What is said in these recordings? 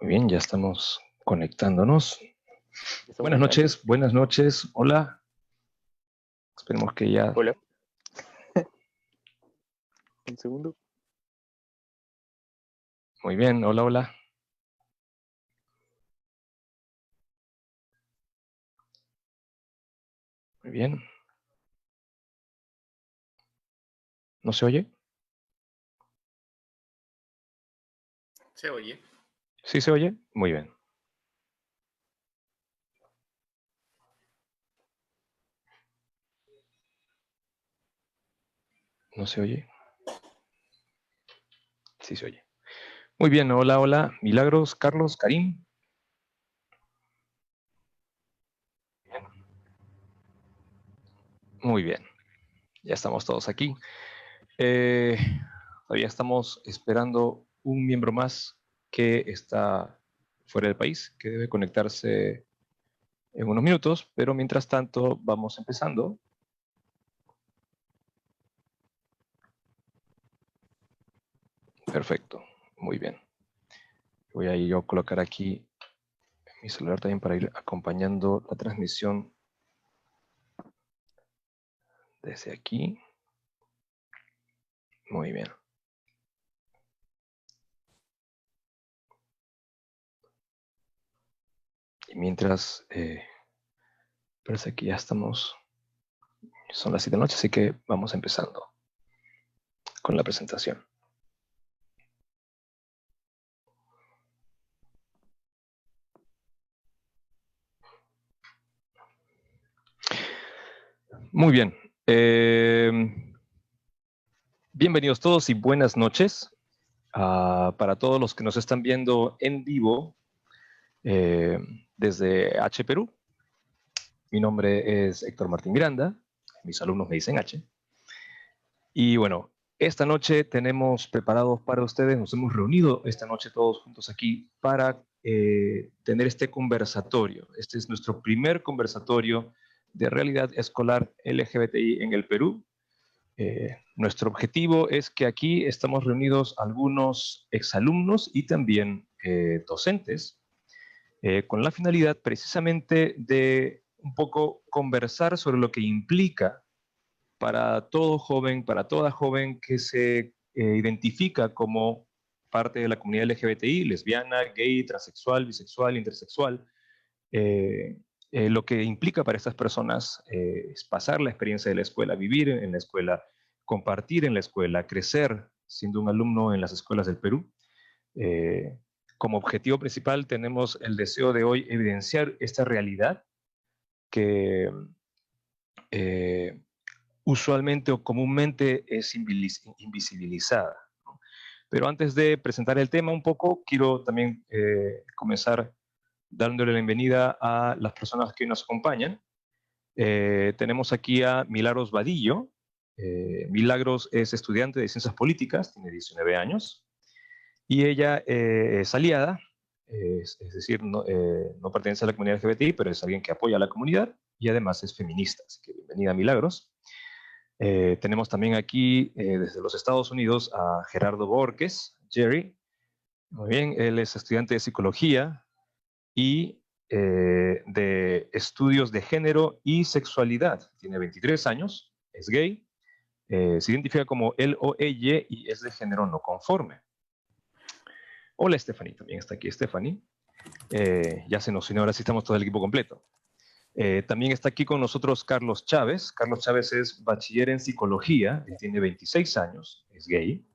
Muy bien, ya estamos conectándonos. ¿Estamos en el aire? Buenas noches, hola. Esperemos que ya... Hola. Un segundo. Muy bien, hola, hola. Muy bien. ¿No se oye? Se oye. ¿Sí se oye? Muy bien. ¿No se oye? Sí se oye. Muy bien, hola, hola. Milagros, Carlos, Karim. Muy bien. Ya estamos todos aquí. Todavía estamos esperando un miembro más que está fuera del país, que debe conectarse en unos minutos, pero mientras tanto vamos empezando. Perfecto, muy bien. Voy a yo colocar aquí mi celular también para ir acompañando la transmisión desde aquí. Muy bien. Y mientras, parece que ya estamos, son las 7 de la noche, así que vamos empezando con la presentación. Muy bien. Bienvenidos todos y buenas noches. Para todos los que nos están viendo en vivo desde H Perú. Mi nombre es Héctor Martín Miranda. Mis alumnos me dicen H. Y bueno, esta noche tenemos preparados para ustedes, nos hemos reunido esta noche todos juntos aquí para tener este conversatorio. Este es nuestro primer conversatorio de realidad escolar LGBTI en el Perú. Nuestro objetivo es que aquí estamos reunidos algunos exalumnos y también docentes con la finalidad precisamente de un poco conversar sobre lo que implica para todo joven, para toda joven que se identifica como parte de la comunidad LGBTI, lesbiana, gay, transexual, bisexual, intersexual, lo que implica para estas personas es pasar la experiencia de la escuela, vivir en la escuela, compartir en la escuela, crecer siendo un alumno en las escuelas del Perú. Como objetivo principal tenemos el deseo de hoy evidenciar esta realidad que usualmente o comúnmente es invisibilizada, ¿no? Pero antes de presentar el tema un poco, quiero también comenzar dándole la bienvenida a las personas que nos acompañan. Tenemos aquí a Milagros Vadillo. Milagros es estudiante de Ciencias Políticas, tiene 19 años, y ella es aliada, es decir, no pertenece a la comunidad LGBTI, pero es alguien que apoya a la comunidad y además es feminista. Así que bienvenida, Milagros. Tenemos también aquí desde los Estados Unidos a Gerardo Borges, Jerry. Muy bien, él es estudiante de psicología y de estudios de género y sexualidad. Tiene 23 años, es gay, se identifica como él o ella y es de género no conforme. Hola, Stephanie, también está aquí Stephanie. Ya se nos unió, ahora sí estamos todo el equipo completo. También está aquí con nosotros Carlos Chávez. Carlos Chávez es bachiller en psicología, él tiene 26 años, es gay,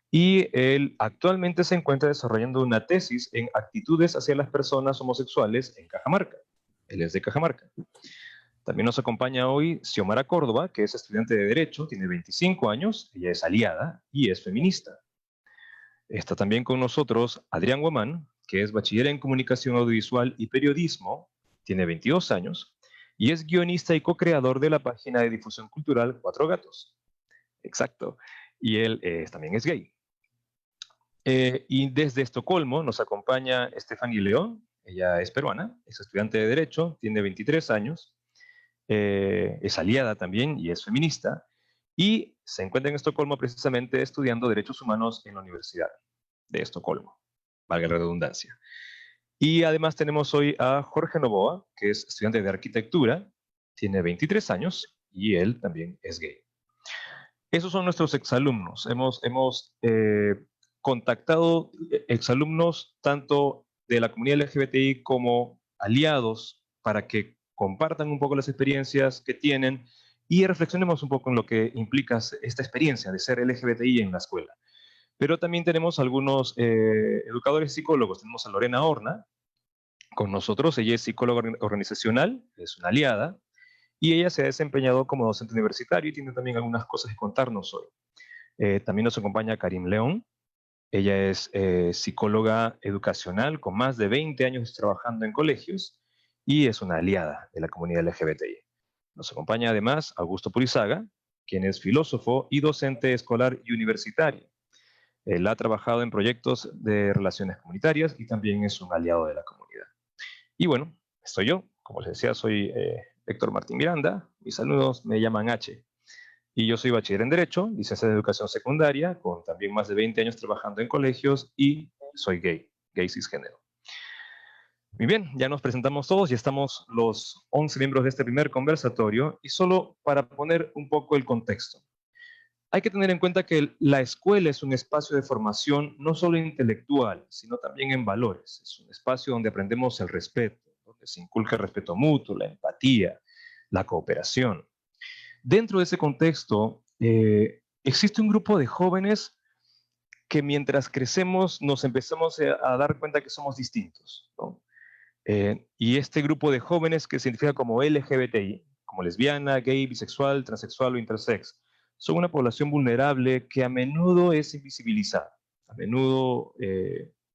y él actualmente se encuentra desarrollando una tesis en actitudes hacia las personas homosexuales en Cajamarca. Él es de Cajamarca. También nos acompaña hoy Xiomara Córdoba, que es estudiante de Derecho, tiene 25 años, ella es aliada y es feminista. Está también con nosotros Adrián Guamán, que es bachiller en Comunicación Audiovisual y Periodismo, tiene 22 años, y es guionista y co-creador de la página de difusión cultural Cuatro Gatos. Exacto. Y él también es gay. Y desde Estocolmo nos acompaña Stephanie León, ella es peruana, es estudiante de Derecho, tiene 23 años, es aliada también y es feminista, y se encuentra en Estocolmo precisamente estudiando Derechos Humanos en la Universidad de Estocolmo. valga la redundancia. Y además tenemos hoy a Jorge Novoa, que es estudiante de arquitectura, tiene 23 años y él también es gay. Esos son nuestros exalumnos. Hemos contactado exalumnos tanto de la comunidad LGBTI como aliados para que compartan un poco las experiencias que tienen y reflexionemos un poco en lo que implica esta experiencia de ser LGBTI en la escuela. Pero también tenemos algunos educadores psicólogos. Tenemos a Lorena Horna con nosotros. Ella es psicóloga organizacional, es una aliada, y ella se ha desempeñado como docente universitario y tiene también algunas cosas que contarnos hoy. También nos acompaña Karim León. Ella es psicóloga educacional con más de 20 años trabajando en colegios y es una aliada de la comunidad LGBTI. Nos acompaña además Augusto Purizaga, quien es filósofo y docente escolar y universitario. Él ha trabajado en proyectos de relaciones comunitarias y también es un aliado de la comunidad. Y bueno, estoy yo. Como les decía, soy Héctor Martín Miranda. Mis alumnos me llaman H. Y yo soy bachiller en Derecho, licenciado en Educación Secundaria, con también más de 20 años trabajando en colegios y soy gay cisgénero. Muy bien, ya nos presentamos todos y estamos los 11 miembros de este primer conversatorio y solo para poner un poco el contexto. Hay que tener en cuenta que la escuela es un espacio de formación no solo intelectual, sino también en valores. Es un espacio donde aprendemos el respeto, donde se inculca el respeto mutuo, la empatía, la cooperación. Dentro de ese contexto, existe un grupo de jóvenes que mientras crecemos nos empezamos a dar cuenta que somos distintos, ¿no? Y este grupo de jóvenes que se identifica como LGBTI, como lesbiana, gay, bisexual, transexual o intersex, son una población vulnerable que a menudo es invisibilizada, a menudo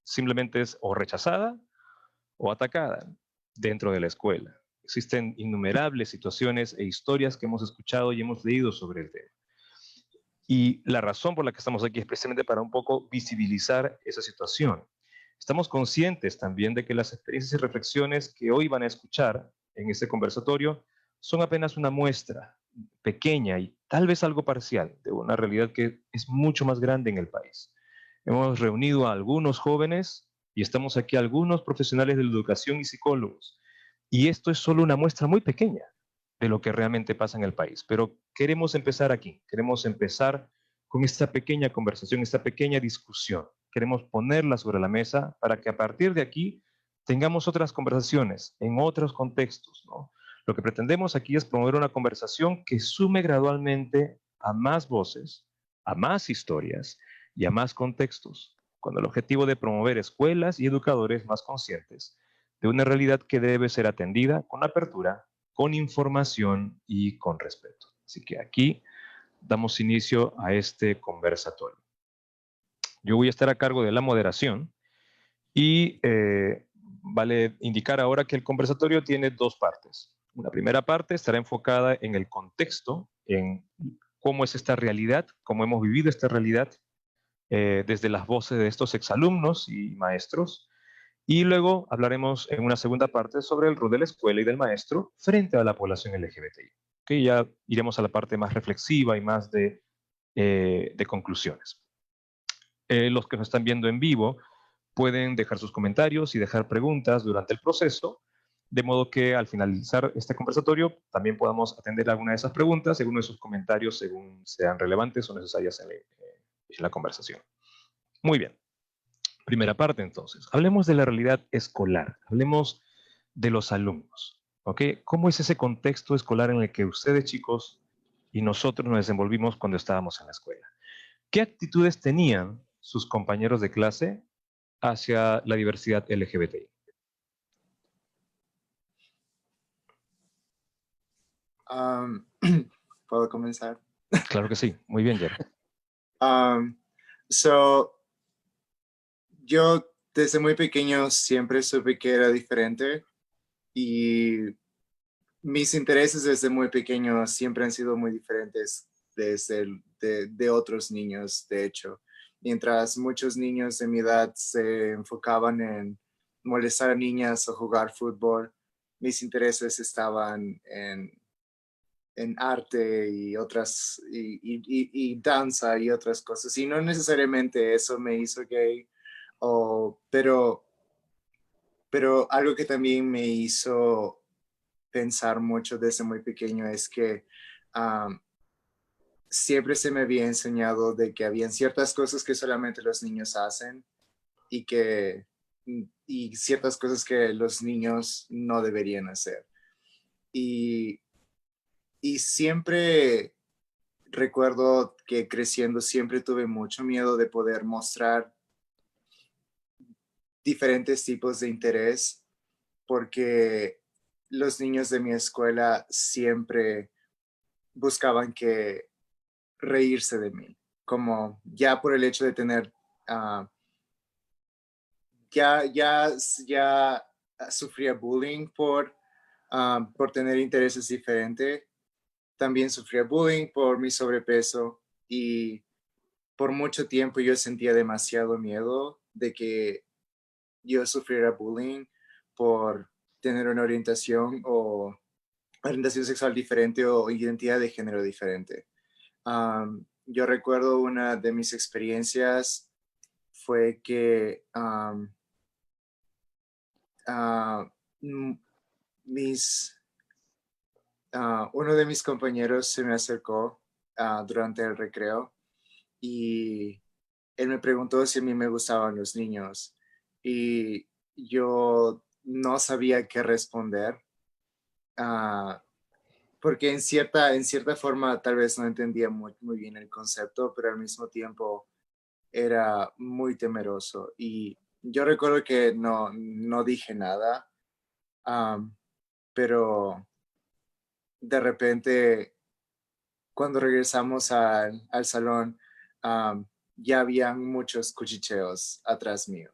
simplemente es o rechazada o atacada dentro de la escuela. Existen innumerables situaciones e historias que hemos escuchado y hemos leído sobre el tema. Y la razón por la que estamos aquí es precisamente para un poco visibilizar esa situación. Estamos conscientes también de que las experiencias y reflexiones que hoy van a escuchar en este conversatorio son apenas una muestra pequeña y tal vez algo parcial de una realidad que es mucho más grande en el país. Hemos reunido a algunos jóvenes y estamos aquí algunos profesionales de la educación y psicólogos. Y esto es solo una muestra muy pequeña de lo que realmente pasa en el país. Pero queremos empezar aquí, queremos empezar con esta pequeña conversación, esta pequeña discusión. Queremos ponerla sobre la mesa para que a partir de aquí tengamos otras conversaciones en otros contextos, ¿no? Lo que pretendemos aquí es promover una conversación que sume gradualmente a más voces, a más historias y a más contextos, con el objetivo de promover escuelas y educadores más conscientes de una realidad que debe ser atendida con apertura, con información y con respeto. Así que aquí damos inicio a este conversatorio. Yo voy a estar a cargo de la moderación y vale indicar ahora que el conversatorio tiene dos partes. Una primera parte estará enfocada en el contexto, en cómo es esta realidad, cómo hemos vivido esta realidad desde las voces de estos exalumnos y maestros. Y luego hablaremos en una segunda parte sobre el rol de la escuela y del maestro frente a la población LGBTI. Que ya iremos a la parte más reflexiva y más de conclusiones. Los que nos están viendo en vivo pueden dejar sus comentarios y dejar preguntas durante el proceso, de modo que al finalizar este conversatorio también podamos atender alguna de esas preguntas, según sus comentarios, según sean relevantes o necesarias en la conversación. Muy bien. Primera parte, entonces. Hablemos de la realidad escolar. Hablemos de los alumnos. ¿Ok? ¿Cómo es ese contexto escolar en el que ustedes, chicos, y nosotros nos desenvolvimos cuando estábamos en la escuela? ¿Qué actitudes tenían sus compañeros de clase hacia la diversidad LGBTI? ¿Puedo comenzar? Claro que sí. Muy bien, Jerry. Yo desde muy pequeño siempre supe que era diferente y mis intereses desde muy pequeño siempre han sido muy diferentes de otros niños, de hecho. Mientras muchos niños de mi edad se enfocaban en molestar a niñas o jugar fútbol, mis intereses estaban en arte y otras, y danza y otras cosas. Y no necesariamente eso me hizo gay pero algo que también me hizo pensar mucho desde muy pequeño es que siempre se me había enseñado de que habían ciertas cosas que solamente los niños hacen y y ciertas cosas que los niños no deberían hacer. Y, y siempre recuerdo que creciendo siempre tuve mucho miedo de poder mostrar diferentes tipos de interés porque los niños de mi escuela siempre buscaban que reírse de mí, como ya por el hecho de tener, ah, ya sufría bullying por tener intereses diferentes. También sufría bullying por mi sobrepeso y por mucho tiempo yo sentía demasiado miedo de que yo sufriera bullying por tener una orientación sexual diferente o identidad de género diferente. Yo recuerdo una de mis experiencias fue que m- uno de mis compañeros se me acercó durante el recreo y él me preguntó si a mí me gustaban los niños y yo no sabía qué responder, ah, porque en cierta forma tal vez no entendía muy bien el concepto, pero al mismo tiempo era muy temeroso. Y yo recuerdo que no dije nada, am, pero de repente cuando regresamos al salón, ya habían muchos cuchicheos atrás mío,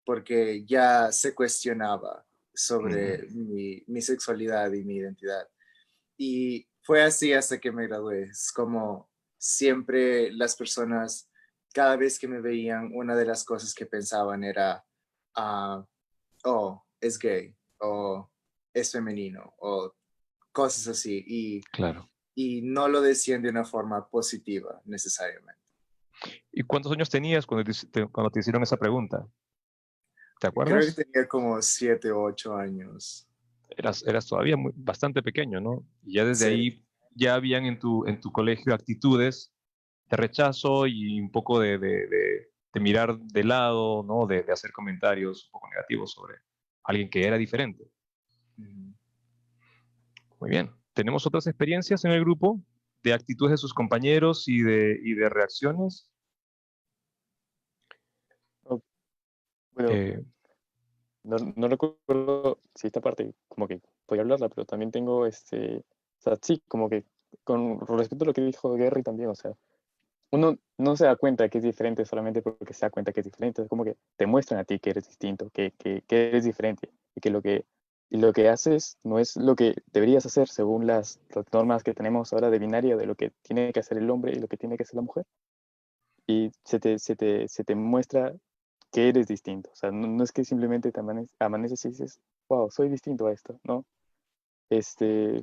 porque ya se cuestionaba sobre mi sexualidad y mi identidad. Y fue así hasta que me gradué. Es como siempre las personas, cada vez que me veían, una de las cosas que pensaban era, ah, oh, es gay, o es femenino, o cosas así. Claro. Y no lo decían de una forma positiva necesariamente. ¿Y cuántos años tenías cuando te hicieron esa pregunta? ¿Te Creo que acuerdas? tenía como 7 o 8 años. Eras todavía bastante pequeño, ¿no? Y ya desde Sí. ahí ya habían en tu colegio actitudes de rechazo y un poco de mirar de lado, ¿no? De hacer comentarios un poco negativos sobre alguien que era diferente. Ujú. Muy bien. ¿Tenemos otras experiencias en el grupo de actitudes de sus compañeros y de reacciones? Oh, bueno, Eh, no recuerdo si esta parte como que podía hablarla, pero también tengo o sea, sí, como que con respecto a lo que dijo Gary también, o sea, uno no se da cuenta que es diferente solamente porque se da cuenta que es diferente, es como que te muestran a ti que eres distinto, que eres diferente y que lo que haces no es lo que deberías hacer según las normas que tenemos ahora de binario de lo que tiene que hacer el hombre y lo que tiene que hacer la mujer. Y se te muestra que eres distinto. O sea, no es que simplemente te amaneces y dices, wow, soy distinto a esto, ¿no? Este,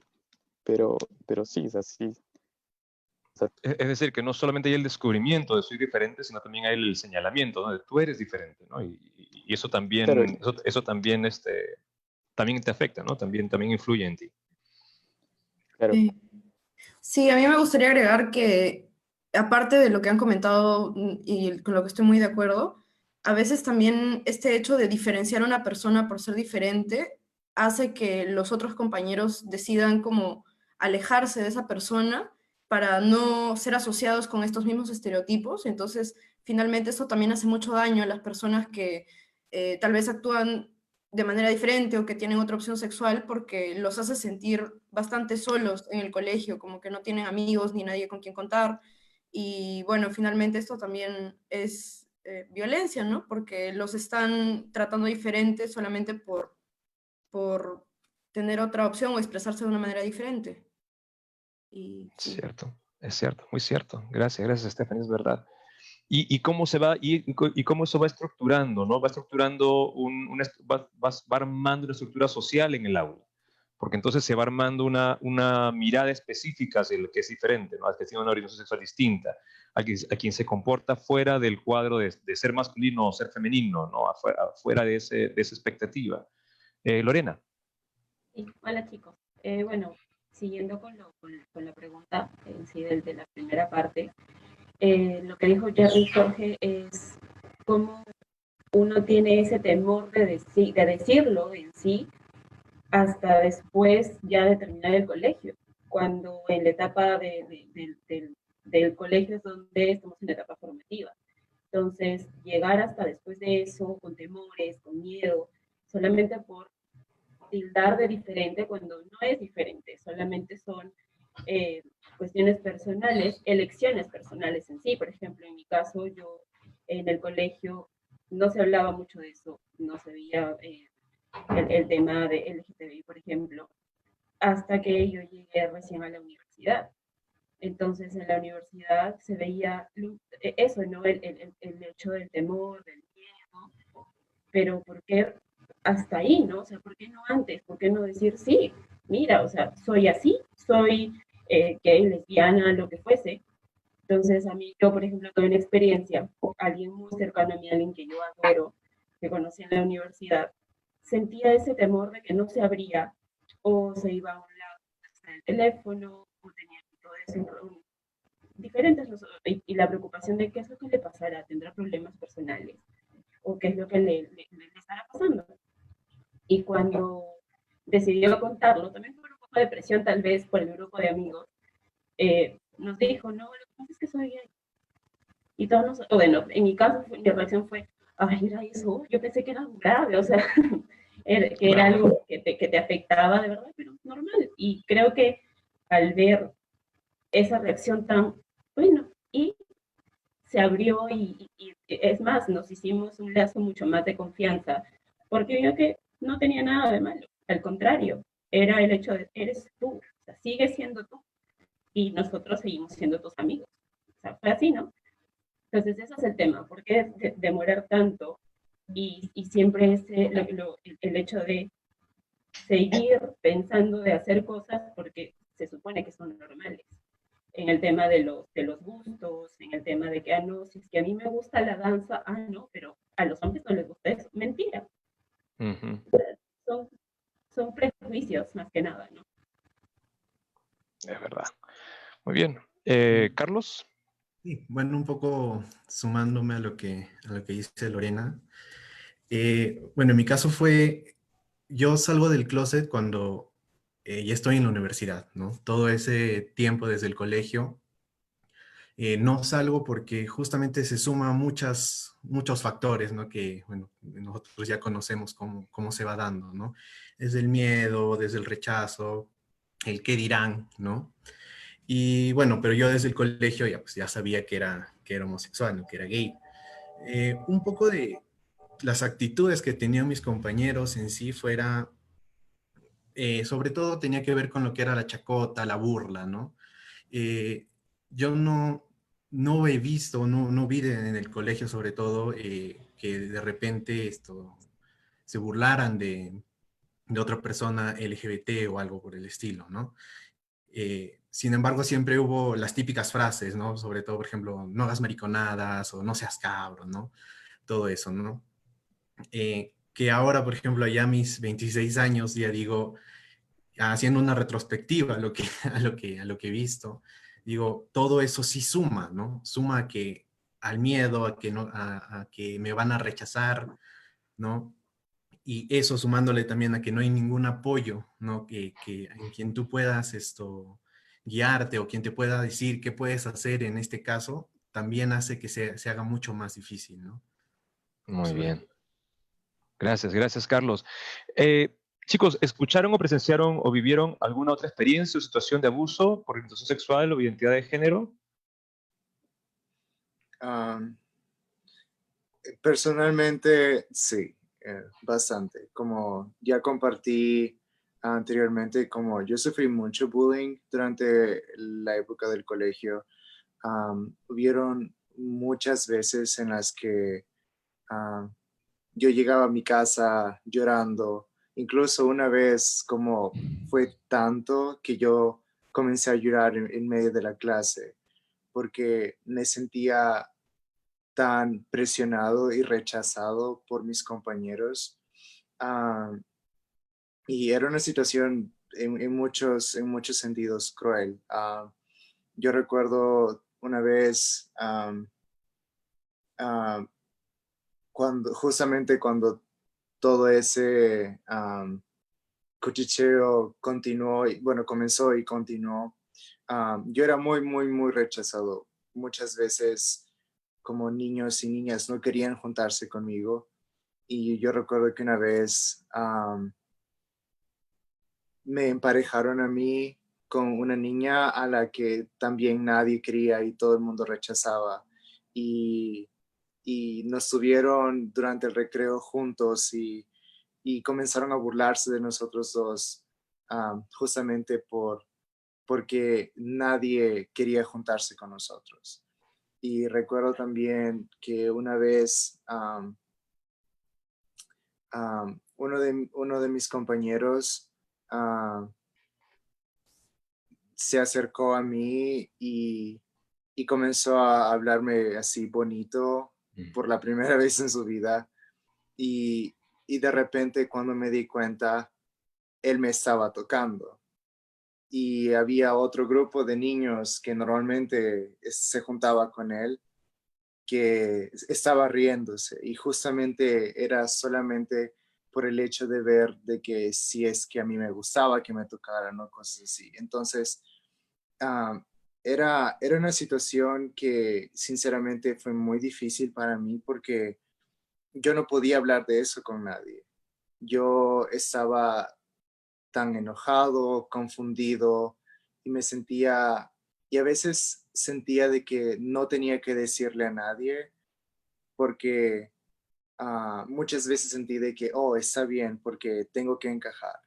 pero sí, o sea, sí. O sea, es decir, que no solamente hay el descubrimiento de soy diferente, sino también hay el señalamiento, ¿no? De tú eres diferente, ¿no? Y eso claro, también, eso también, también te afecta, ¿no? También influye en ti. claro. Sí. Sí, a mí me gustaría agregar que, aparte de lo que han comentado y con lo que estoy muy de acuerdo, a veces también este hecho de diferenciar a una persona por ser diferente hace que los otros compañeros decidan como alejarse de esa persona para no ser asociados con estos mismos estereotipos. Entonces, finalmente esto también hace mucho daño a las personas que tal vez actúan de manera diferente o que tienen otra opción sexual porque los hace sentir bastante solos en el colegio, como que no tienen amigos ni nadie con quien contar. Y bueno, finalmente esto también es violencia, ¿no? Porque los están tratando diferente solamente por tener otra opción o expresarse de una manera diferente. Y sí. Cierto, muy cierto. Gracias, Stephanie, es verdad. Y cómo se va, y cómo eso va estructurando, ¿no? Va estructurando, va armando una estructura social en el aula. Porque entonces se va armando una mirada específica hacia lo que es diferente, ¿no? Al que tiene una orientación sexual distinta, a quien se comporta fuera del cuadro de ser masculino o ser femenino, ¿no? Afuera de esa expectativa. Lorena. Sí, hola chicos. Bueno, siguiendo con la pregunta en sí de la primera parte, lo que dijo Jerry Jorge es cómo uno tiene ese temor de decirlo en sí hasta después ya de terminar el colegio, cuando en la etapa del colegio es donde estamos en la etapa formativa. Entonces, llegar hasta después de eso, con temores, con miedo, solamente por tildar de diferente cuando no es diferente, solamente son cuestiones personales, elecciones personales en sí. Por ejemplo, en mi caso, yo en el colegio no se hablaba mucho de eso, no se veía el tema de LGTBI, por ejemplo, hasta que yo llegué recién a la universidad. Entonces, en la universidad se veía eso, ¿no? El hecho del temor, del miedo, pero ¿por qué hasta ahí, no? O sea, ¿por qué no antes? ¿Por qué no decir sí? Mira, o sea, soy así, soy gay, lesbiana, lo que fuese. Entonces, a mí, yo, por ejemplo, tuve una experiencia, alguien muy cercano a mí, alguien que yo adoro, que conocí en la universidad, sentía ese temor de que no se abría o se iba a un lado del teléfono o tenía todo eso, diferentes, y la preocupación de qué es lo que le pasará, tendrá problemas personales o qué es lo que le estará pasando. Y cuando decidió contarlo, también por un poco de presión tal vez por el grupo de amigos, nos dijo, no, lo que pasa es que soy gay. Y todos nos, bueno, en mi caso, mi reacción fue, ay, era eso, yo pensé que era grave, o sea, que era algo que te afectaba de verdad, pero normal. Y creo que al ver esa reacción tan, bueno, y se abrió y es más, nos hicimos un lazo mucho más de confianza, porque vio que no tenía nada de malo, al contrario, era el hecho de, eres tú, o sea, sigues siendo tú, y nosotros seguimos siendo tus amigos. O sea, fue así, ¿no? Entonces, ese es el tema, ¿por qué demorar tanto? Y siempre es el hecho de seguir pensando de hacer cosas porque se supone que son normales. En el tema de los gustos, en el tema de que, ah, no, si es que a mí me gusta la danza, ah, no, pero a los hombres no les gusta eso. Mentira. Son, son prejuicios más que nada, ¿no? Es verdad. Muy bien. Carlos. Sí, bueno, un poco sumándome a lo que dice Lorena. Bueno, en mi caso fue, yo salgo del closet cuando ya estoy en la universidad, ¿no? Todo ese tiempo desde el colegio, no salgo porque justamente se suman muchos factores, ¿no? Que, bueno, nosotros ya conocemos cómo se va dando, ¿no? Desde el miedo, desde el rechazo, el qué dirán, ¿no? Y bueno, pero yo desde el colegio ya, pues, ya sabía que era homosexual, ¿no? Que era gay. Un poco de las actitudes que tenían mis compañeros en sí sobre todo tenía que ver con lo que era la chacota, la burla, ¿no? Yo no he visto, no vi en el colegio sobre todo que de repente se burlaran de otra persona LGBT o algo por el estilo, ¿no? Sin embargo, siempre hubo las típicas frases, ¿no? Sobre todo, por ejemplo, no hagas mariconadas o no seas cabro, ¿no? Todo eso, ¿no? Que ahora, por ejemplo, ya a mis 26 años, ya digo, haciendo una retrospectiva a lo que, a lo que he visto, digo, todo eso sí suma, ¿no? Suma al miedo, a que, no, a que me van a rechazar, ¿no? Y eso sumándole también a que no hay ningún apoyo, ¿no? En quien tú puedas guiarte o quien te pueda decir qué puedes hacer en este caso, también hace que se haga mucho más difícil, ¿no? Muy bien. Gracias, Carlos. Chicos, ¿escucharon o presenciaron o vivieron alguna otra experiencia o situación de abuso por orientación sexual o identidad de género? Personalmente, sí, bastante. Como ya compartí anteriormente, como yo sufrí mucho bullying durante la época del colegio, hubieron muchas veces en las que yo llegaba a mi casa llorando. Incluso una vez como fue tanto que yo comencé a llorar en medio de la clase porque me sentía tan presionado y rechazado por mis compañeros. Ah, y era una situación en muchos sentidos cruel. Yo recuerdo una vez justamente cuando todo ese cuchicheo continuó, bueno, comenzó y continuó, yo era muy, muy, muy rechazado. Muchas veces como niños y niñas no querían juntarse conmigo. Y yo recuerdo que una vez me emparejaron a mí con una niña a la que también nadie quería y todo el mundo rechazaba. Y, y nos tuvieron durante el recreo juntos y comenzaron a burlarse de nosotros dos, justamente porque nadie quería juntarse con nosotros. Y recuerdo también que una vez uno de mis compañeros se acercó a mí y comenzó a hablarme así bonito por la primera vez en su vida. Y, y de repente cuando me di cuenta, él me estaba tocando. Y había otro grupo de niños que normalmente se juntaba con él, que estaba riéndose. Y justamente era solamente por el hecho de ver de que si es que a mí me gustaba que me tocaran o cosas así. Entonces, era una situación que sinceramente fue muy difícil para mí porque yo no podía hablar de eso con nadie. Yo estaba tan enojado, confundido y me sentía, y a veces sentía de que no tenía que decirle a nadie porque muchas veces sentí de que, oh, está bien porque tengo que encajar.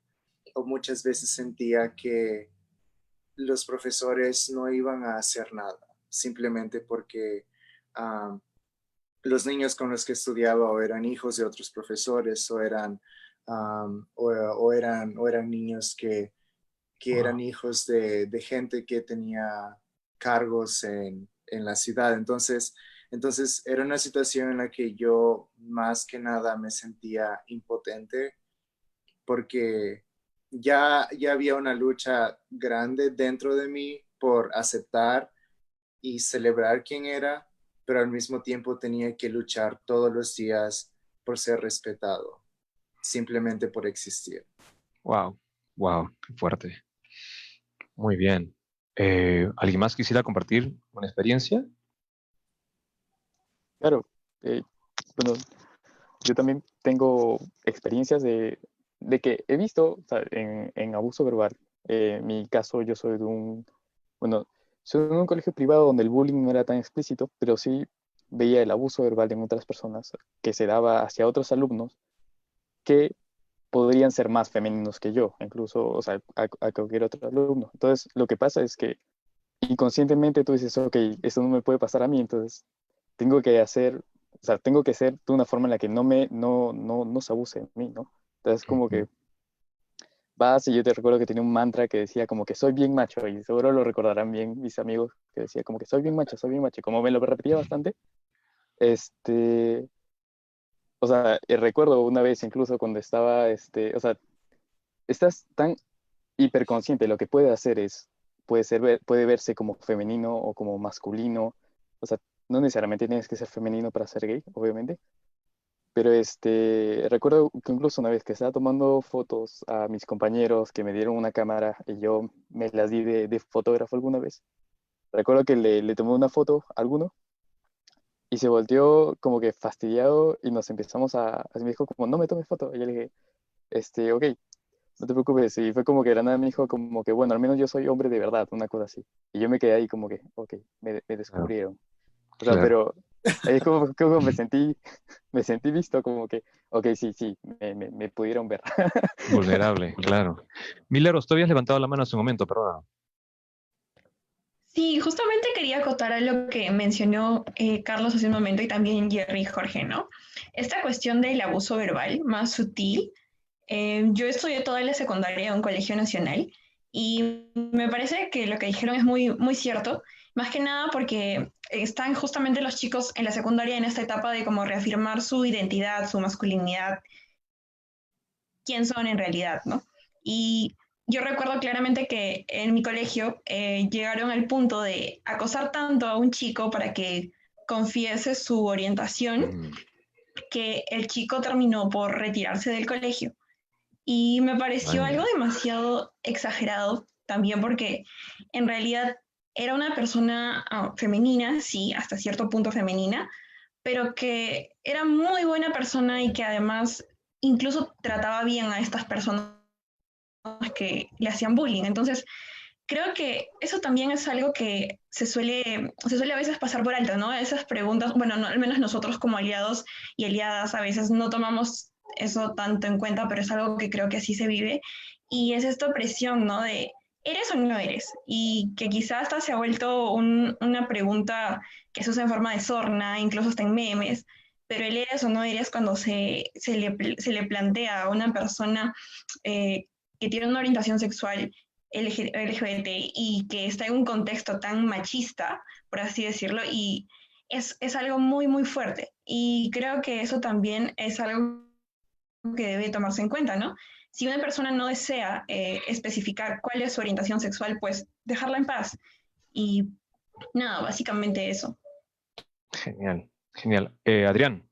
O muchas veces sentía que los profesores no iban a hacer nada, simplemente porque los niños con los que estudiaba o eran hijos de otros profesores o eran, o eran niños que eran hijos de gente que tenía cargos en la ciudad. Entonces era una situación en la que yo más que nada me sentía impotente porque ya había una lucha grande dentro de mí por aceptar y celebrar quién era, pero al mismo tiempo tenía que luchar todos los días por ser respetado, simplemente por existir. Wow, wow, qué fuerte. Muy bien. ¿Alguien más quisiera compartir una experiencia? Claro, eh, bueno, yo también tengo experiencias de que he visto, o sea, en abuso verbal. En mi caso, yo soy de bueno, soy de un colegio privado donde el bullying no era tan explícito, pero sí veía el abuso verbal en otras personas que se daba hacia otros alumnos que podrían ser más femeninos que yo, incluso, o sea, a cualquier otro alumno. Entonces, lo que pasa es que inconscientemente tú dices, ok, esto no me puede pasar a mí, entonces tengo que hacer, o sea, tengo que ser de una forma en la que no se abuse de mí, ¿no? Entonces, como que Ujú. vas y yo te recuerdo que tenía un mantra que decía como que soy bien macho, y seguro lo recordarán bien mis amigos, que decía como que soy bien macho, como me lo repetía bastante, este, o sea, recuerdo una vez incluso cuando estaba, o sea, estás tan hiperconsciente, lo que puede hacer es, puede verse como femenino o como masculino, o sea, no necesariamente tienes que ser femenino para ser gay, obviamente, pero recuerdo que incluso una vez que estaba tomando fotos a mis compañeros que me dieron una cámara y yo me las di de fotógrafo alguna vez, recuerdo que le tomé una foto a alguno y se volteó como que fastidiado y nos empezamos me dijo como, no me tomes foto, y yo le dije, ok, no te preocupes, y fue como que de la nada me dijo como que, bueno, al menos yo soy hombre de verdad, una cosa así. Y yo me quedé ahí como que, ok, me Claro, descubrieron. O sea, claro. pero es como me sentí visto como que, ok, sí, sí, me pudieron ver. Vulnerable, claro. Milagros, tú habías levantado la mano hace un momento, perdona. Sí, justamente quería acotar a lo que mencionó Carlos hace un momento y también Jerry y Jorge, ¿no? Esta cuestión del abuso verbal más sutil. Yo estudié toda la secundaria en un colegio nacional y me parece que lo que dijeron es muy, muy cierto. Más que nada porque están justamente los chicos en la secundaria en esta etapa de como reafirmar su identidad, su masculinidad, quién son en realidad, ¿no? Y yo recuerdo claramente que en mi colegio llegaron al punto de acosar tanto a un chico para que confiese su orientación, que el chico terminó por retirarse del colegio. Y me pareció algo demasiado exagerado también porque en realidad era una persona femenina, sí, hasta cierto punto femenina, pero que era muy buena persona y que además incluso trataba bien a estas personas que le hacían bullying. Entonces, creo que eso también es algo que se suele a veces pasar por alto, ¿no? Esas preguntas, bueno, no, al menos nosotros como aliados y aliadas a veces no tomamos eso tanto en cuenta, pero es algo que creo que así se vive. Y es esta presión, ¿no? De, ¿eres o no eres? Y que quizás hasta se ha vuelto una pregunta que se usa en forma de sorna, incluso hasta en memes, pero el eres o no eres cuando se le plantea a una persona que tiene una orientación sexual LGBT y que está en un contexto tan machista, por así decirlo, y es algo muy, muy fuerte. Y creo que eso también es algo que debe tomarse en cuenta, ¿no? Si una persona no desea especificar cuál es su orientación sexual, pues dejarla en paz. Y nada, básicamente eso. Genial, genial. Adrián.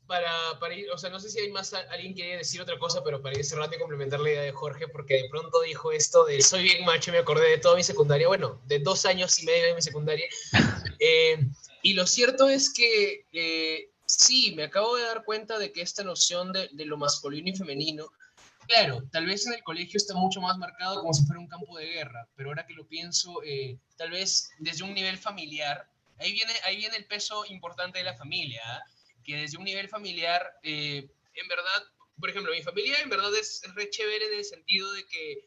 Para ir, o sea, no sé si hay más alguien quiere decir otra cosa, pero para ir cerrando y complementar la idea de Jorge, porque de pronto dijo esto de soy bien macho, me acordé de toda mi secundaria, bueno, de 2 años y medio de mi secundaria, y lo cierto es que sí, me acabo de dar cuenta de que esta noción de lo masculino y femenino, claro, tal vez en el colegio está mucho más marcado como si fuera un campo de guerra, pero ahora que lo pienso, tal vez desde un nivel familiar, ahí viene el peso importante de la familia, ¿eh? Que desde un nivel familiar, en verdad, por ejemplo, mi familia en verdad es re chévere en el sentido de que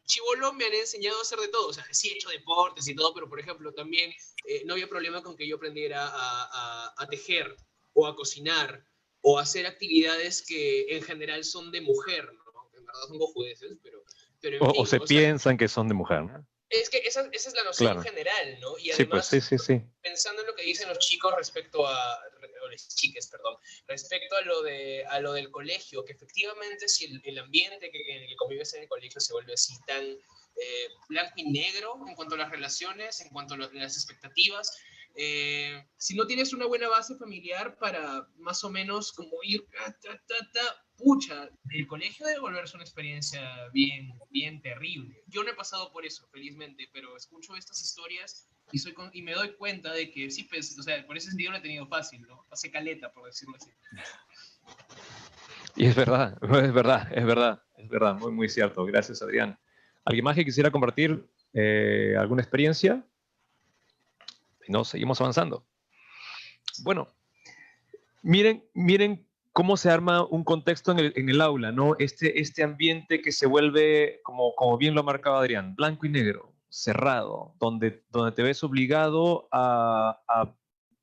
chibolo me han enseñado a hacer de todo, o sea, sí he hecho deportes y todo, pero por ejemplo, también no había problema con que yo aprendiera a tejer o a cocinar o a hacer actividades que en general son de mujer, ¿no? En verdad son cojudeces, pero en fin, O se o sea, piensan que son de mujer, ¿no? es que esa es la noción Claro. general, ¿no? Y Sí, pues además, sí. pensando en lo que dicen los chicos respecto a, o las chiques, perdón, respecto a lo del colegio, que efectivamente si el ambiente en el que convives en el colegio se vuelve así tan blanco y negro en cuanto a las relaciones, en cuanto a las expectativas, si no tienes una buena base familiar para más o menos como ir, pucha, el colegio debe volverse una experiencia bien, bien terrible. Yo no he pasado por eso, felizmente, pero escucho estas historias y me doy cuenta de que sí, pues, o sea, por ese sentido lo he tenido fácil, ¿no? Pasé caleta, por decirlo así. Y es verdad, es verdad, muy, muy cierto. Gracias, Adrián. ¿Alguien más que quisiera compartir alguna experiencia? No, seguimos avanzando. Bueno, miren cómo se arma un contexto en el aula, ¿no? Este ambiente que se vuelve, como bien lo ha marcado Adrián, blanco y negro, cerrado, donde te ves obligado a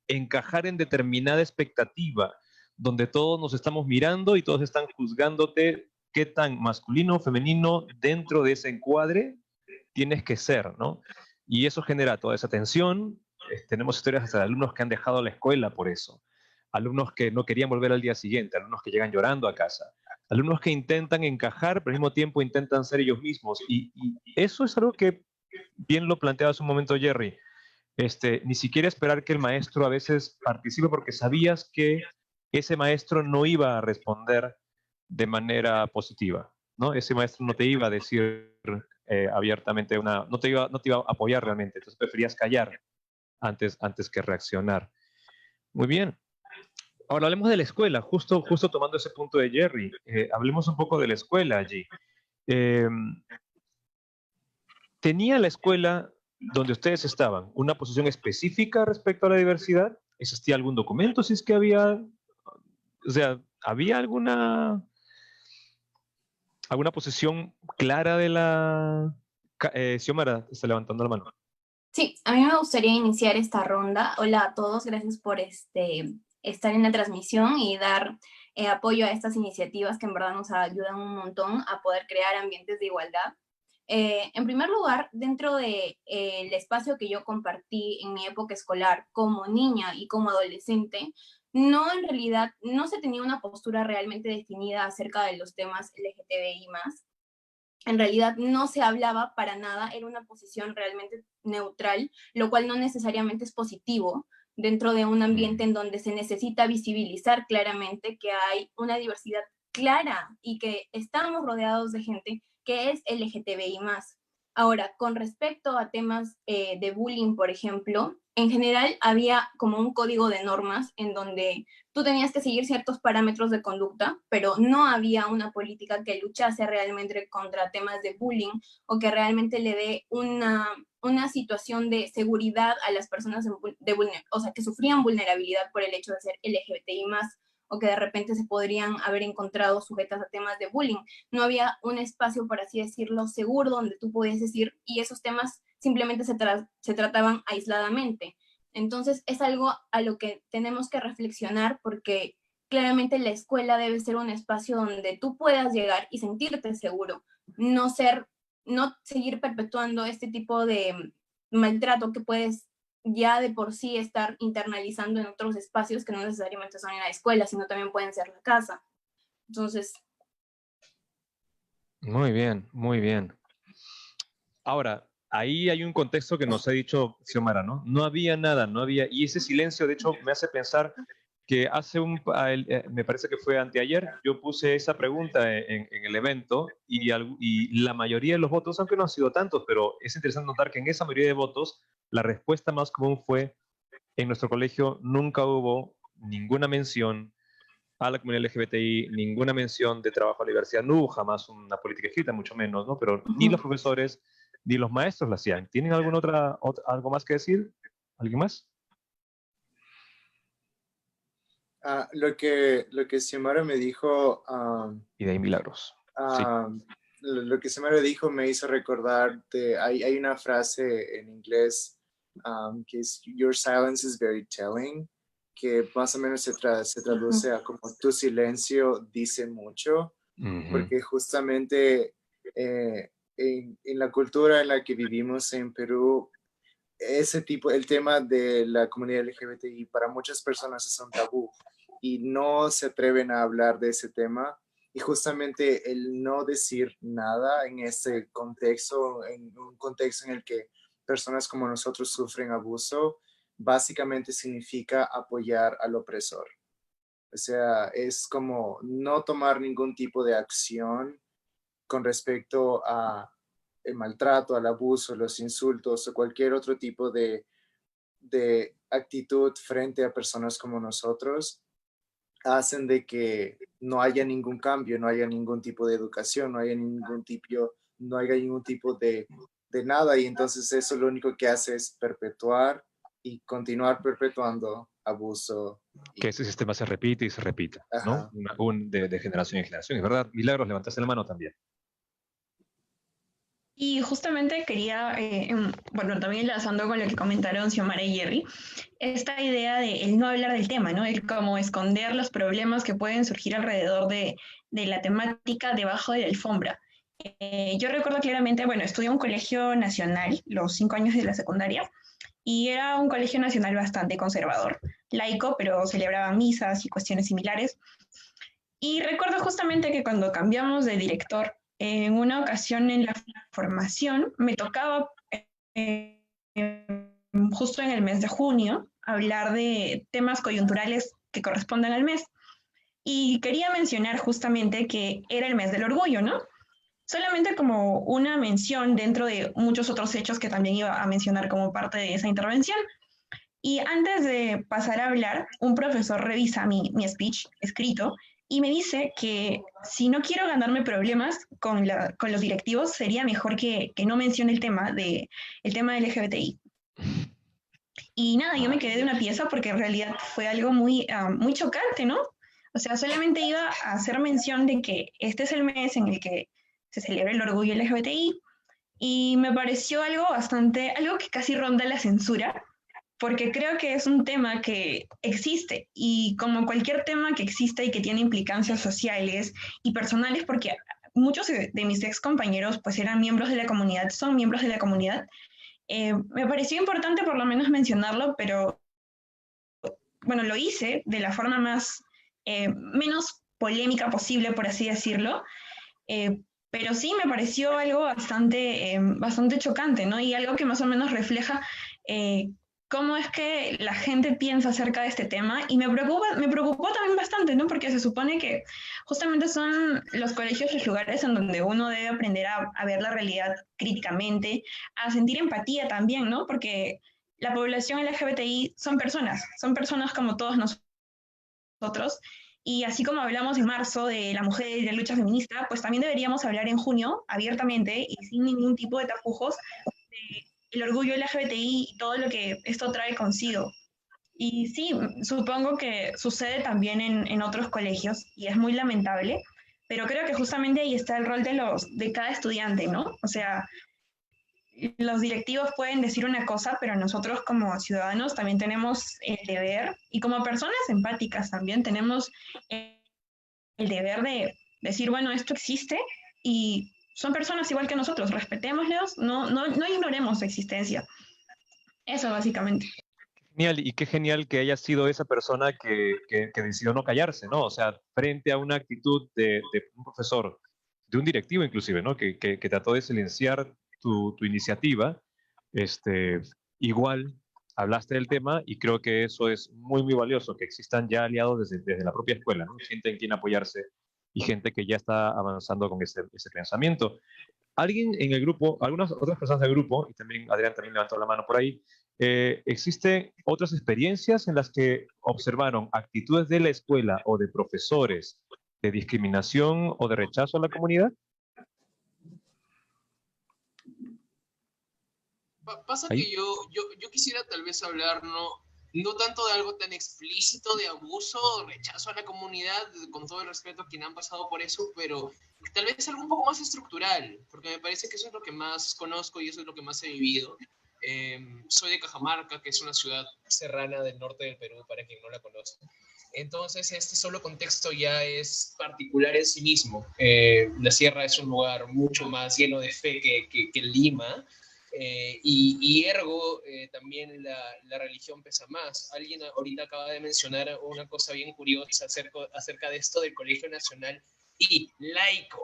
encajar en determinada expectativa, donde todos nos estamos mirando y todos están juzgándote qué tan masculino o femenino dentro de ese encuadre tienes que ser, ¿no? Y eso genera toda esa tensión. Tenemos historias hasta de alumnos que han dejado la escuela por eso, alumnos que no querían volver al día siguiente, alumnos que llegan llorando a casa, alumnos que intentan encajar, pero al mismo tiempo intentan ser ellos mismos. Y eso es algo que bien lo planteaba hace un momento Jerry. Ni siquiera esperar que el maestro a veces participe porque sabías que ese maestro no iba a responder de manera positiva, ¿no? Ese maestro no te iba a decir abiertamente no te iba a apoyar realmente, entonces preferías callar antes que reaccionar. Muy bien. Ahora hablemos de la escuela, justo tomando ese punto de Jerry. Hablemos un poco de la escuela allí. ¿Tenía la escuela donde ustedes estaban una posición específica respecto a la diversidad? ¿Existía algún documento si es que había? O sea, ¿había alguna posición clara de la... Xiomara está levantando la mano. Sí, a mí me gustaría iniciar esta ronda. Hola a todos, gracias por estar en la transmisión y dar apoyo a estas iniciativas que en verdad nos ayudan un montón a poder crear ambientes de igualdad. En primer lugar, dentro del espacio que yo compartí en mi época escolar como niña y como adolescente, no, en realidad, no se tenía una postura realmente definida acerca de los temas LGTBI+. En realidad no se hablaba para nada, era una posición realmente neutral, lo cual no necesariamente es positivo dentro de un ambiente en donde se necesita visibilizar claramente que hay una diversidad clara y que estamos rodeados de gente que es LGTBI+. Ahora, con respecto a temas de bullying, por ejemplo, en general había como un código de normas en donde tú tenías que seguir ciertos parámetros de conducta, pero no había una política que luchase realmente contra temas de bullying o que realmente le dé una situación de seguridad a las personas o sea, que sufrían vulnerabilidad por el hecho de ser LGBTI+, o que de repente se podrían haber encontrado sujetas a temas de bullying. No había un espacio, por así decirlo, seguro donde tú pudieses ir, y esos temas simplemente se trataban aisladamente. Entonces es algo a lo que tenemos que reflexionar, porque claramente la escuela debe ser un espacio donde tú puedas llegar y sentirte seguro, no seguir perpetuando este tipo de maltrato que puedes ya de por sí estar internalizando en otros espacios que no necesariamente son en la escuela, sino también pueden ser la casa. Entonces... Muy bien, muy bien. Ahora, ahí hay un contexto que nos ha dicho Xiomara, ¿no? No había nada, no había... Y ese silencio, de hecho, me hace pensar que me parece que fue anteayer, yo puse esa pregunta en el evento y la mayoría de los votos, aunque no han sido tantos, pero es interesante notar que en esa mayoría de votos la respuesta más común fue: en nuestro colegio nunca hubo ninguna mención a la comunidad LGBTI, ninguna mención de trabajo a la diversidad, no hubo jamás una política escrita, mucho menos, ¿no? Pero ni los profesores ni los maestros la hacían. ¿Tienen algo más que decir? ¿Alguien más? Lo que Xiomara me dijo... y de ahí Milagros. Sí. Lo que Xiomara dijo me hizo recordar hay una frase en inglés que es "Your silence is very telling", que más o menos se traduce a como "tu silencio dice mucho", porque justamente en la cultura en la que vivimos en Perú, el tema de la comunidad LGBTI para muchas personas es un tabú y no se atreven a hablar de ese tema. Y justamente el no decir nada en ese contexto, en un contexto en el que personas como nosotros sufren abuso, básicamente significa apoyar al opresor. O sea, es como no tomar ningún tipo de acción con respecto a el maltrato, al abuso, los insultos o cualquier otro tipo de actitud frente a personas como nosotros, hacen de que no haya ningún cambio, no haya ningún tipo de educación, no haya ningún tipo de nada, y entonces eso lo único que hace es perpetuar y continuar perpetuando abuso. Que ese sistema se repite y se repita, ¿no? De generación en generación. Es verdad. Milagros, levantaste la mano también. Y justamente quería, bueno, también enlazando con lo que comentaron Xiomara y Jerry, esta idea de el no hablar del tema, ¿no? El como esconder los problemas que pueden surgir alrededor de la temática debajo de la alfombra. Yo recuerdo claramente, bueno, estudié en un colegio nacional, los 5 años de la secundaria, y era un colegio nacional bastante conservador, laico, pero celebraban misas y cuestiones similares. Y recuerdo justamente que cuando cambiamos de director, en una ocasión en la formación me tocaba, justo en el mes de junio, hablar de temas coyunturales que correspondan al mes. Y quería mencionar justamente que era el mes del orgullo, ¿no? Solamente como una mención dentro de muchos otros hechos que también iba a mencionar como parte de esa intervención. Y antes de pasar a hablar, un profesor revisa mi speech escrito y me dice que si no quiero ganarme problemas con los directivos, sería mejor que no mencione el tema del LGBTI. Y nada, yo me quedé de una pieza porque en realidad fue algo muy chocante, ¿no? O sea, solamente iba a hacer mención de que este es el mes en el que se celebra el orgullo LGBTI, y me pareció algo que casi ronda la censura, porque creo que es un tema que existe, y como cualquier tema que existe y que tiene implicancias sociales y personales, porque muchos de mis ex compañeros pues eran miembros de la comunidad, son miembros de la comunidad. Me pareció importante por lo menos mencionarlo, pero bueno, lo hice de la forma menos polémica posible, por así decirlo, pero sí me pareció algo bastante chocante, ¿no? Y algo que más o menos refleja cómo es que la gente piensa acerca de este tema, y me preocupó también bastante, ¿no? Porque se supone que justamente son los colegios los lugares en donde uno debe aprender a ver la realidad críticamente, a sentir empatía también, ¿no? Porque la población LGBTI son personas como todos nosotros, y así como hablamos en marzo de la mujer y de la lucha feminista, pues también deberíamos hablar en junio abiertamente y sin ningún tipo de tapujos del orgullo LGBTI y todo lo que esto trae consigo. Y sí, supongo que sucede también en otros colegios y es muy lamentable, pero creo que justamente ahí está el rol de cada estudiante, ¿no? O sea, los directivos pueden decir una cosa, pero nosotros como ciudadanos también tenemos el deber, y como personas empáticas también tenemos el deber de decir, bueno, esto existe y son personas igual que nosotros, respetémoslos, no ignoremos su existencia. Eso básicamente. Genial, y qué genial que haya sido esa persona que decidió no callarse, ¿no? O sea, frente a una actitud de un profesor, de un directivo inclusive, ¿no? Que trató de silenciar tu iniciativa, igual hablaste del tema y creo que eso es muy, muy valioso, que existan ya aliados desde la propia escuela, ¿no? Gente en quien apoyarse y gente que ya está avanzando con ese pensamiento. Alguien en el grupo, algunas otras personas del grupo, y también Adrián también levantó la mano por ahí, ¿existen otras experiencias en las que observaron actitudes de la escuela o de profesores de discriminación o de rechazo a la comunidad? Pasa Ahí. que yo quisiera tal vez hablar no tanto de algo tan explícito de abuso o rechazo a la comunidad, con todo el respeto a quienes han pasado por eso, pero tal vez algo un poco más estructural, porque me parece que eso es lo que más conozco y eso es lo que más he vivido. Soy de Cajamarca, que es una ciudad serrana del norte del Perú, para quien no la conoce. Entonces, este solo contexto ya es particular en sí mismo. La sierra es un lugar mucho más lleno de fe que Lima, y ergo también la religión pesa más. Alguien ahorita acaba de mencionar una cosa bien curiosa acerca de esto del Colegio Nacional y laico,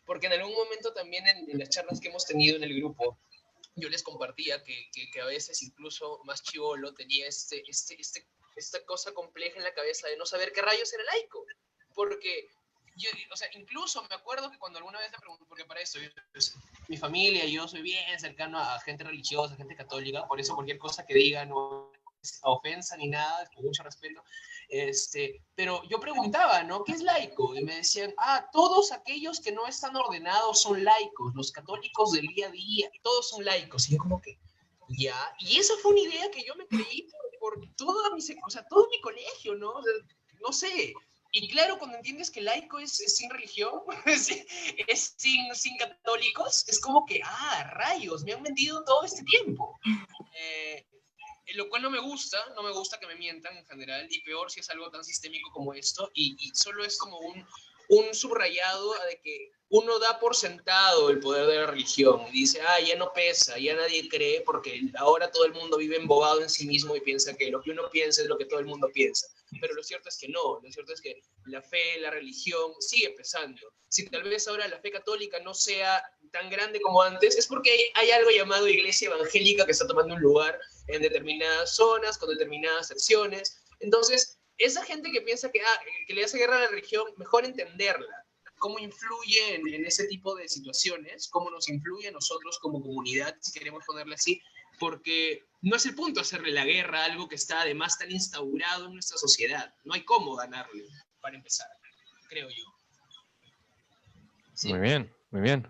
porque en algún momento también en las charlas que hemos tenido en el grupo, yo les compartía que a veces incluso más chivolo tenía esta cosa compleja en la cabeza de no saber qué rayos era laico, porque yo, o sea, incluso me acuerdo que cuando alguna vez le pregunté, porque para eso mi familia y yo soy bien cercano a gente religiosa, gente católica, por eso cualquier cosa que diga no es ofensa ni nada, con mucho respeto, pero yo preguntaba, ¿no? ¿Qué es laico? Y me decían, todos aquellos que no están ordenados son laicos, los católicos del día a día, todos son laicos, y yo como que, ya, y esa fue una idea que yo me creí por todo mi colegio, ¿no? O sea, no sé. Y claro, cuando entiendes que laico es sin religión, es sin católicos, es como que, rayos, me han mentido todo este tiempo. Lo cual no me gusta que me mientan en general, y peor si es algo tan sistémico como esto, y solo es como un subrayado de que uno da por sentado el poder de la religión y dice, ya no pesa, ya nadie cree, porque ahora todo el mundo vive embobado en sí mismo y piensa que lo que uno piensa es lo que todo el mundo piensa. Pero lo cierto es que no, lo cierto es que la fe, la religión sigue pesando. Si tal vez ahora la fe católica no sea tan grande como antes, es porque hay algo llamado iglesia evangélica que está tomando un lugar en determinadas zonas, con determinadas acciones. Entonces, esa gente que piensa que le hace guerra a la religión, mejor entenderla, cómo influye en ese tipo de situaciones, cómo nos influye a nosotros como comunidad, si queremos ponerle así, porque no es el punto hacerle la guerra a algo que está además tan instaurado en nuestra sociedad. No hay cómo ganarle, para empezar, creo yo. Sí. Muy bien, muy bien.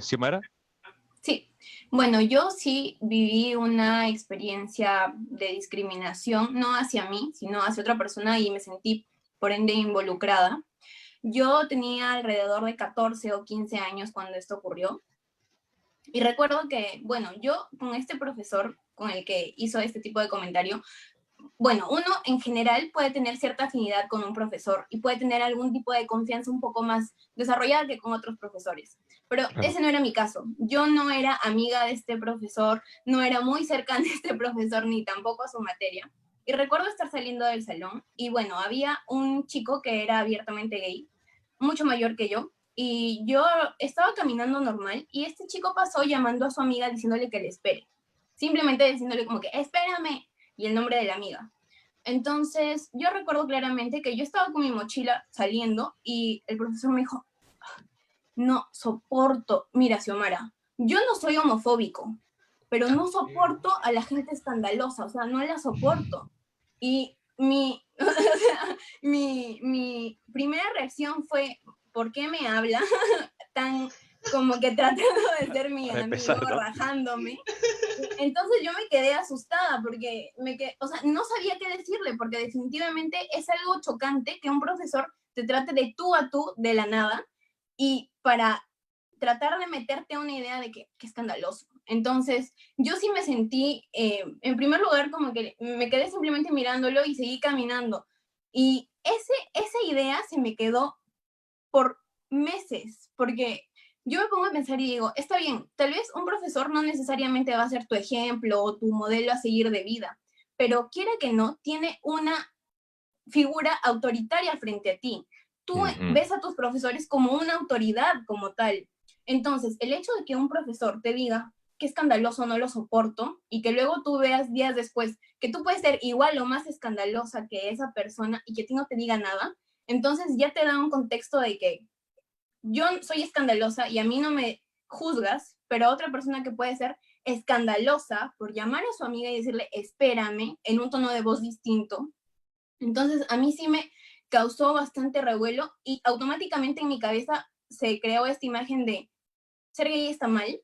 ¿Xiomara? Sí, bueno, yo sí viví una experiencia de discriminación, no hacia mí, sino hacia otra persona, y me sentí, por ende, involucrada. Yo tenía alrededor de 14 o 15 años cuando esto ocurrió. Y recuerdo que, bueno, yo con este profesor con el que hizo este tipo de comentario, bueno, uno en general puede tener cierta afinidad con un profesor y puede tener algún tipo de confianza un poco más desarrollada que con otros profesores. Pero Claro. ese no era mi caso. Yo no era amiga de este profesor, no era muy cercana a este profesor, ni tampoco a su materia. Y recuerdo estar saliendo del salón y bueno, había un chico que era abiertamente gay, mucho mayor que yo, y yo estaba caminando normal y este chico pasó llamando a su amiga diciéndole que le espere. Simplemente diciéndole como que, espérame, y el nombre de la amiga. Entonces, yo recuerdo claramente que yo estaba con mi mochila saliendo y el profesor me dijo, no soporto, mira, Xiomara, yo no soy homofóbico, pero no soporto a la gente escandalosa, o sea, no la soporto. Y o sea, mi primera reacción fue, ¿por qué me habla tan como que tratando de ser mi Para amigo, empezar, ¿no? rajándome? Entonces yo me quedé asustada porque o sea, no sabía qué decirle, porque definitivamente es algo chocante que un profesor te trate de tú a tú de la nada y para tratar de meterte a una idea de que escandaloso. Entonces, yo sí me sentí, en primer lugar, como que me quedé simplemente mirándolo y seguí caminando. Y esa idea se me quedó por meses, porque yo me pongo a pensar y digo, está bien, tal vez un profesor no necesariamente va a ser tu ejemplo o tu modelo a seguir de vida, pero quiera que no, tiene una figura autoritaria frente a ti. Tú Ujú. ves a tus profesores como una autoridad como tal. Entonces, el hecho de que un profesor te diga que escandaloso, no lo soporto, y que luego tú veas días después que tú puedes ser igual o más escandalosa que esa persona y que a ti no te diga nada, entonces ya te da un contexto de que yo soy escandalosa y a mí no me juzgas, pero a otra persona que puede ser escandalosa por llamar a su amiga y decirle, espérame, en un tono de voz distinto. Entonces, a mí sí me causó bastante revuelo y automáticamente en mi cabeza se creó esta imagen de ser gay está mal.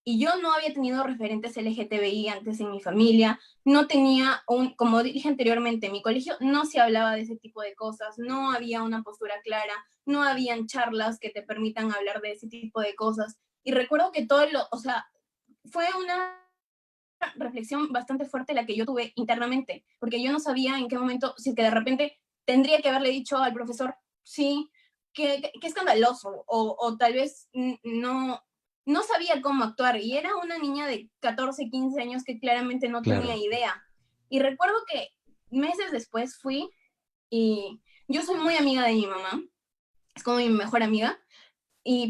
Y yo no había tenido referentes LGTBI antes en mi familia, no tenía como dije anteriormente, en mi colegio no se hablaba de ese tipo de cosas, no había una postura clara, no habían charlas que te permitan hablar de ese tipo de cosas. Y recuerdo que o sea, fue una reflexión bastante fuerte la que yo tuve internamente, porque yo no sabía en qué momento, si es que de repente tendría que haberle dicho al profesor, sí, que escandaloso, o tal vez no sabía cómo actuar, y era una niña de 14, 15 años que claramente no tenía Claro. idea. Y recuerdo que meses después fui, y yo soy muy amiga de mi mamá, es como mi mejor amiga,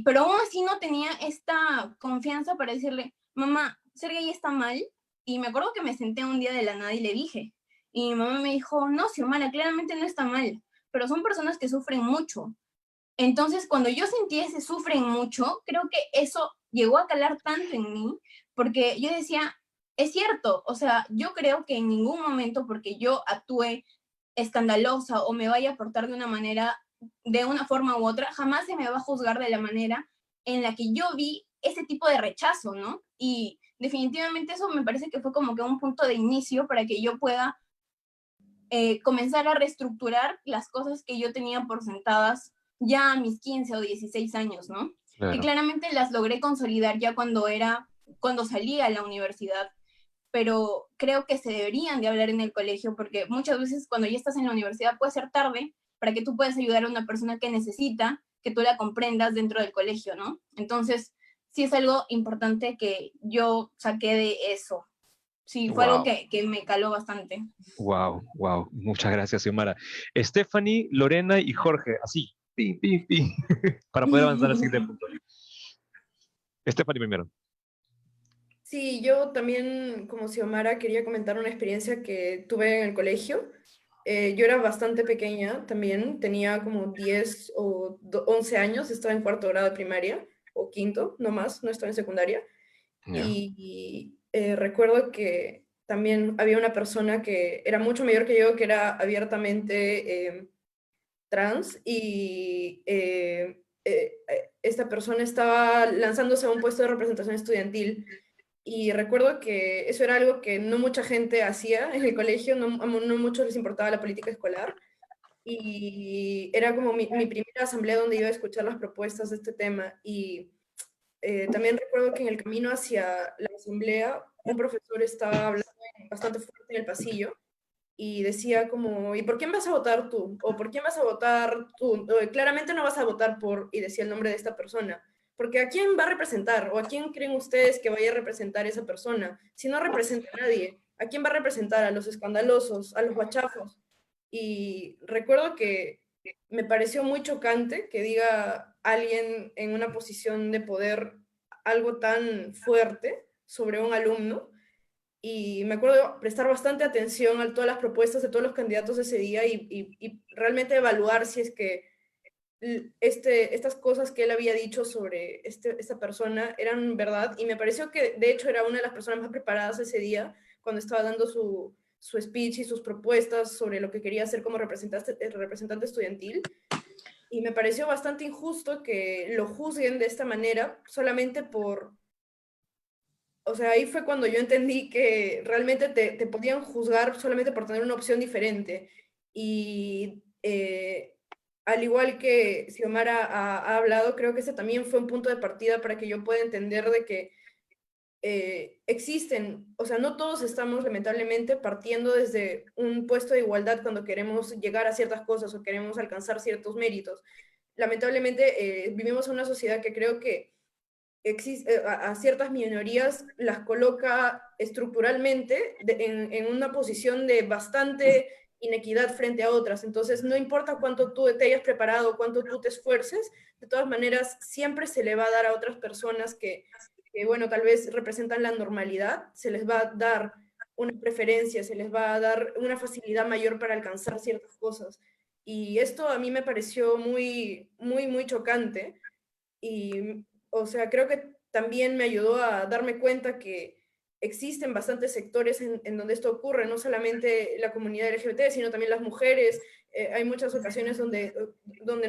pero aún así no tenía esta confianza para decirle, mamá, ser gay está mal. Y me acuerdo que me senté un día de la nada y le dije. Y mi mamá me dijo, no, Xiomara, claramente no está mal, pero son personas que sufren mucho. Entonces, cuando yo sentí ese sufren mucho, creo que eso llegó a calar tanto en mí, porque yo decía, es cierto, o sea, yo creo que en ningún momento, porque yo actúe escandalosa o me vaya a portar de una manera, de una forma u otra, jamás se me va a juzgar de la manera en la que yo vi ese tipo de rechazo, ¿no? Y definitivamente eso me parece que fue como que un punto de inicio para que yo pueda comenzar a reestructurar las cosas que yo tenía por sentadas ya a mis 15 o 16 años, ¿no? Que Claro. claramente las logré consolidar ya cuando salí a la universidad, pero creo que se deberían de hablar en el colegio porque muchas veces cuando ya estás en la universidad puede ser tarde para que tú puedas ayudar a una persona que necesita que tú la comprendas dentro del colegio, ¿no? Entonces, sí es algo importante que yo saqué de eso. Sí, fue algo Wow, que me caló bastante. wow, wow. Muchas gracias, Xiomara. Stephanie, Lorena y Jorge, así, pim, pim, pim, para poder avanzar al siguiente punto. Stephanie primero. Sí, yo también, como Xiomara, quería comentar una experiencia que tuve en el colegio. Yo era bastante pequeña también, tenía como 10 o 11 años, estaba en cuarto grado de primaria, o quinto, no más, no estaba en secundaria. Ya. Y recuerdo que también había una persona que era mucho mayor que yo, que era abiertamente trans, y esta persona estaba lanzándose a un puesto de representación estudiantil. Y recuerdo que eso era algo que no mucha gente hacía en el colegio, no muchos les importaba la política escolar. Y era como mi primera asamblea donde iba a escuchar las propuestas de este tema. Y también recuerdo que en el camino hacia la asamblea, un profesor estaba hablando bastante fuerte en el pasillo. y decía como, ¿y por quién vas a votar tú? ¿O por quién vas a votar tú? O, claramente no vas a votar por, y decía el nombre de esta persona, porque ¿a quién va a representar? ¿O a quién creen ustedes que vaya a representar esa persona? Si no representa a nadie, ¿a quién va a representar? ¿A los escandalosos? ¿A los guachafos? Y recuerdo que me pareció muy chocante que diga alguien en una posición de poder algo tan fuerte sobre un alumno, y me acuerdo prestar bastante atención a todas las propuestas de todos los candidatos ese día y realmente evaluar si es que estas cosas que él había dicho sobre esta persona eran verdad, y me pareció que de hecho era una de las personas más preparadas ese día cuando estaba dando su speech y sus propuestas sobre lo que quería hacer como representante estudiantil. Y me pareció bastante injusto que lo juzguen de esta manera solamente por... O sea, ahí fue cuando yo entendí que realmente te podían juzgar solamente por tener una opción diferente. Y al igual que Xiomara ha hablado, creo que ese también fue un punto de partida para que yo pueda entender de que existen, o sea, no todos estamos lamentablemente partiendo desde un puesto de igualdad cuando queremos llegar a ciertas cosas o queremos alcanzar ciertos méritos. Lamentablemente vivimos en una sociedad que creo que a ciertas minorías las coloca estructuralmente en una posición de bastante inequidad frente a otras. Entonces, no importa cuánto tú te hayas preparado, cuánto tú te esfuerces, de todas maneras, siempre se le va a dar a otras personas bueno, tal vez representan la normalidad, se les va a dar una preferencia, se les va a dar una facilidad mayor para alcanzar ciertas cosas. Y esto a mí me pareció muy, muy, muy chocante. Y, o sea, creo que también me ayudó a darme cuenta que existen bastantes sectores en donde esto ocurre, no solamente la comunidad LGBT, sino también las mujeres. Hay muchas ocasiones donde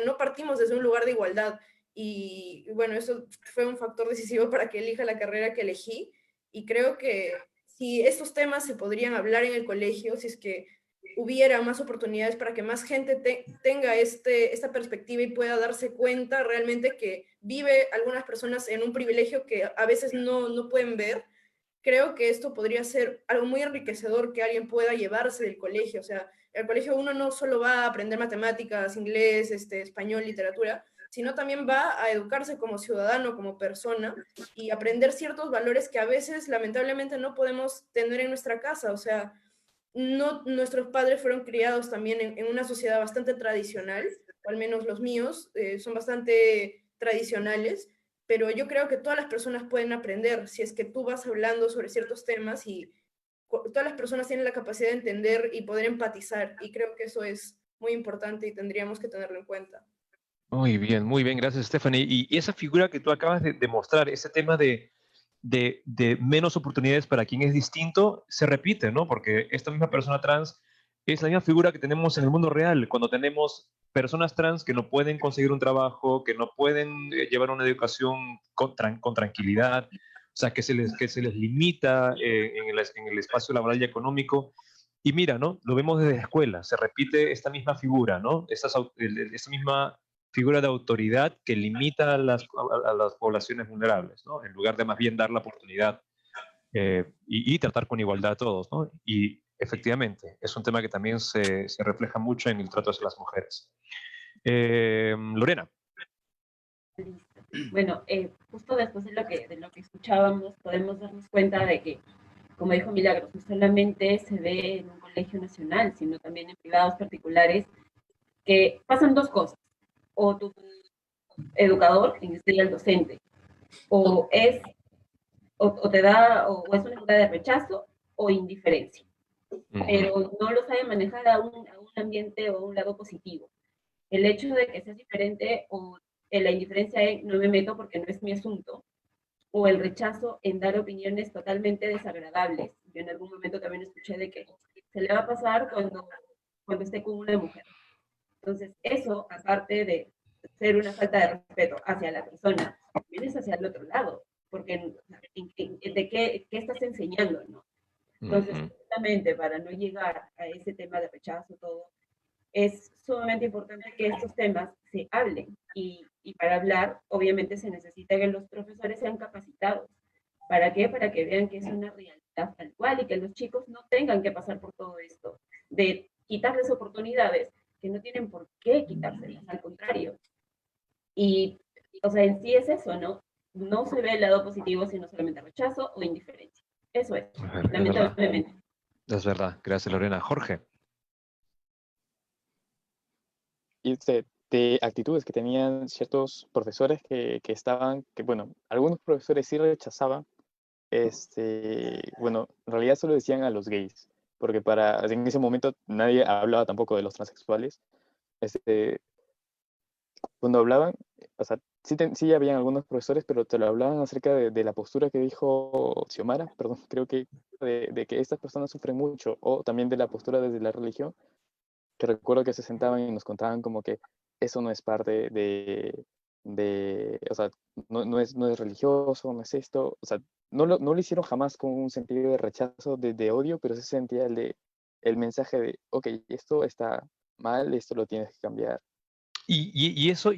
no partimos desde un lugar de igualdad. Y bueno, eso fue un factor decisivo para que elija la carrera que elegí. Y creo que si estos temas se podrían hablar en el colegio, si es que hubiera más oportunidades para que más gente tenga esta perspectiva y pueda darse cuenta realmente que vive algunas personas en un privilegio que a veces no pueden ver, creo que esto podría ser algo muy enriquecedor que alguien pueda llevarse del colegio. O sea, el colegio uno no solo va a aprender matemáticas, inglés, español, literatura, sino también va a educarse como ciudadano, como persona, y aprender ciertos valores que a veces lamentablemente no podemos tener en nuestra casa. O sea, no, nuestros padres fueron criados también en una sociedad bastante tradicional, o al menos los míos son bastante tradicionales, pero yo creo que todas las personas pueden aprender si es que tú vas hablando sobre ciertos temas y todas las personas tienen la capacidad de entender y poder empatizar, y creo que eso es muy importante y tendríamos que tenerlo en cuenta. Muy bien, gracias, Stephanie. Y esa figura que tú acabas de mostrar, ese tema de menos oportunidades para quien es distinto, se repite, ¿no? Porque esta misma persona trans es la misma figura que tenemos en el mundo real, cuando tenemos personas trans que no pueden conseguir un trabajo, que no pueden llevar una educación con tranquilidad, o sea, que se les limita en el espacio laboral y económico. Y mira, ¿no? Lo vemos desde la escuela, se repite esta misma figura, ¿no? Esta misma figura de autoridad que limita a las poblaciones vulnerables, ¿no? En lugar de más bien dar la oportunidad y tratar con igualdad a todos, ¿no? Y efectivamente, es un tema que también se refleja mucho en el trato hacia las mujeres. Lorena. Bueno, justo después de lo que escuchábamos, podemos darnos cuenta de que, como dijo Milagros, no solamente se ve en un colegio nacional, sino también en privados particulares, que pasan dos cosas. O tu educador, en este el docente, o es una figura de rechazo o indiferencia, pero no lo sabe manejar a un ambiente o a un lado positivo. El hecho de que seas diferente o la indiferencia en no me meto porque no es mi asunto, o el rechazo en dar opiniones totalmente desagradables. Yo en algún momento también escuché de que se le va a pasar cuando esté con una mujer. Entonces, eso, aparte de ser una falta de respeto hacia la persona, también es hacia el otro lado, porque ¿de qué estás enseñando, no? Entonces, justamente para no llegar a ese tema de rechazo, todo, es sumamente importante que estos temas se hablen, y para hablar, obviamente, se necesita que los profesores sean capacitados. ¿Para qué? Para que vean que es una realidad tal cual, y que los chicos no tengan que pasar por todo esto, de quitarles oportunidades que no tienen por qué quitárselas, al contrario. Y, o sea, en sí es eso, ¿no? No se ve el lado positivo, sino solamente rechazo o indiferencia. Eso es, Es verdad. lamentablemente. Es verdad. Gracias, Lorena. Jorge. Y de actitudes que tenían ciertos profesores que estaban, que bueno, algunos profesores sí rechazaban, bueno, en realidad solo decían a los gays, porque en ese momento nadie hablaba tampoco de los transexuales. Este, Cuando hablaban, o sea, sí habían algunos profesores, pero te lo hablaban acerca de la postura que dijo Xiomara, perdón, creo que de que estas personas sufren mucho, o también de la postura desde la religión, que recuerdo que se sentaban y nos contaban como que eso no es parte o sea, no es religioso, no es esto, o sea, no lo hicieron jamás con un sentido de rechazo, de odio, pero se sentía el mensaje de, ok, esto está mal, esto lo tienes que cambiar. Y eso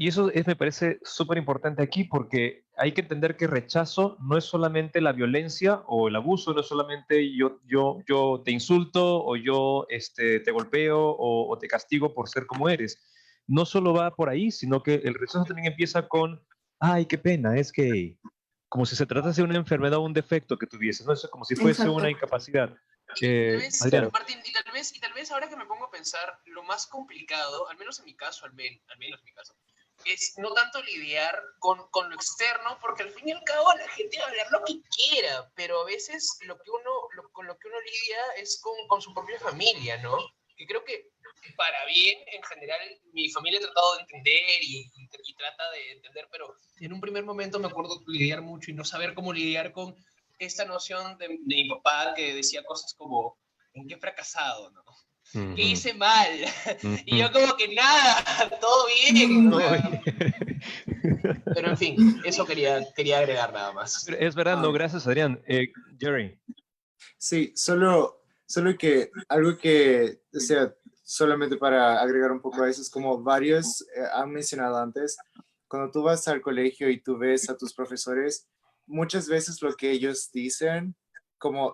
me parece súper importante aquí porque hay que entender que rechazo no es solamente la violencia o el abuso, no es solamente yo te insulto o yo te golpeo o te castigo por ser como eres. No solo va por ahí, sino que el rechazo también empieza con, ay, qué pena, es gay. Como si se tratase de una enfermedad o un defecto que tuviese, ¿no? Eso es como si fuese Exacto. una incapacidad. Tal vez, Adrián. Martín, y tal vez ahora que me pongo a pensar, lo más complicado, al menos en mi caso, al menos en mi caso, es no tanto lidiar con lo externo, porque al fin y al cabo la gente va a hablar lo que quiera, pero a veces con lo que uno lidia es con su propia familia, ¿no? Que creo que para bien, en general, mi familia ha tratado de entender y trata de entender, pero en un primer momento me acuerdo lidiar mucho y no saber cómo lidiar con esta noción de mi papá que decía cosas como, ¿en qué he fracasado, no? ¿Qué hice mal? Y yo como que nada, todo bien. Todo bien. Pero en fin, eso quería agregar nada más. Es verdad, no, gracias, Adrián. Jerry. Sí, solo que algo que, o sea, solamente para agregar un poco a eso, es como varios han mencionado antes, cuando tú vas al colegio y tú ves a tus profesores, muchas veces lo que ellos dicen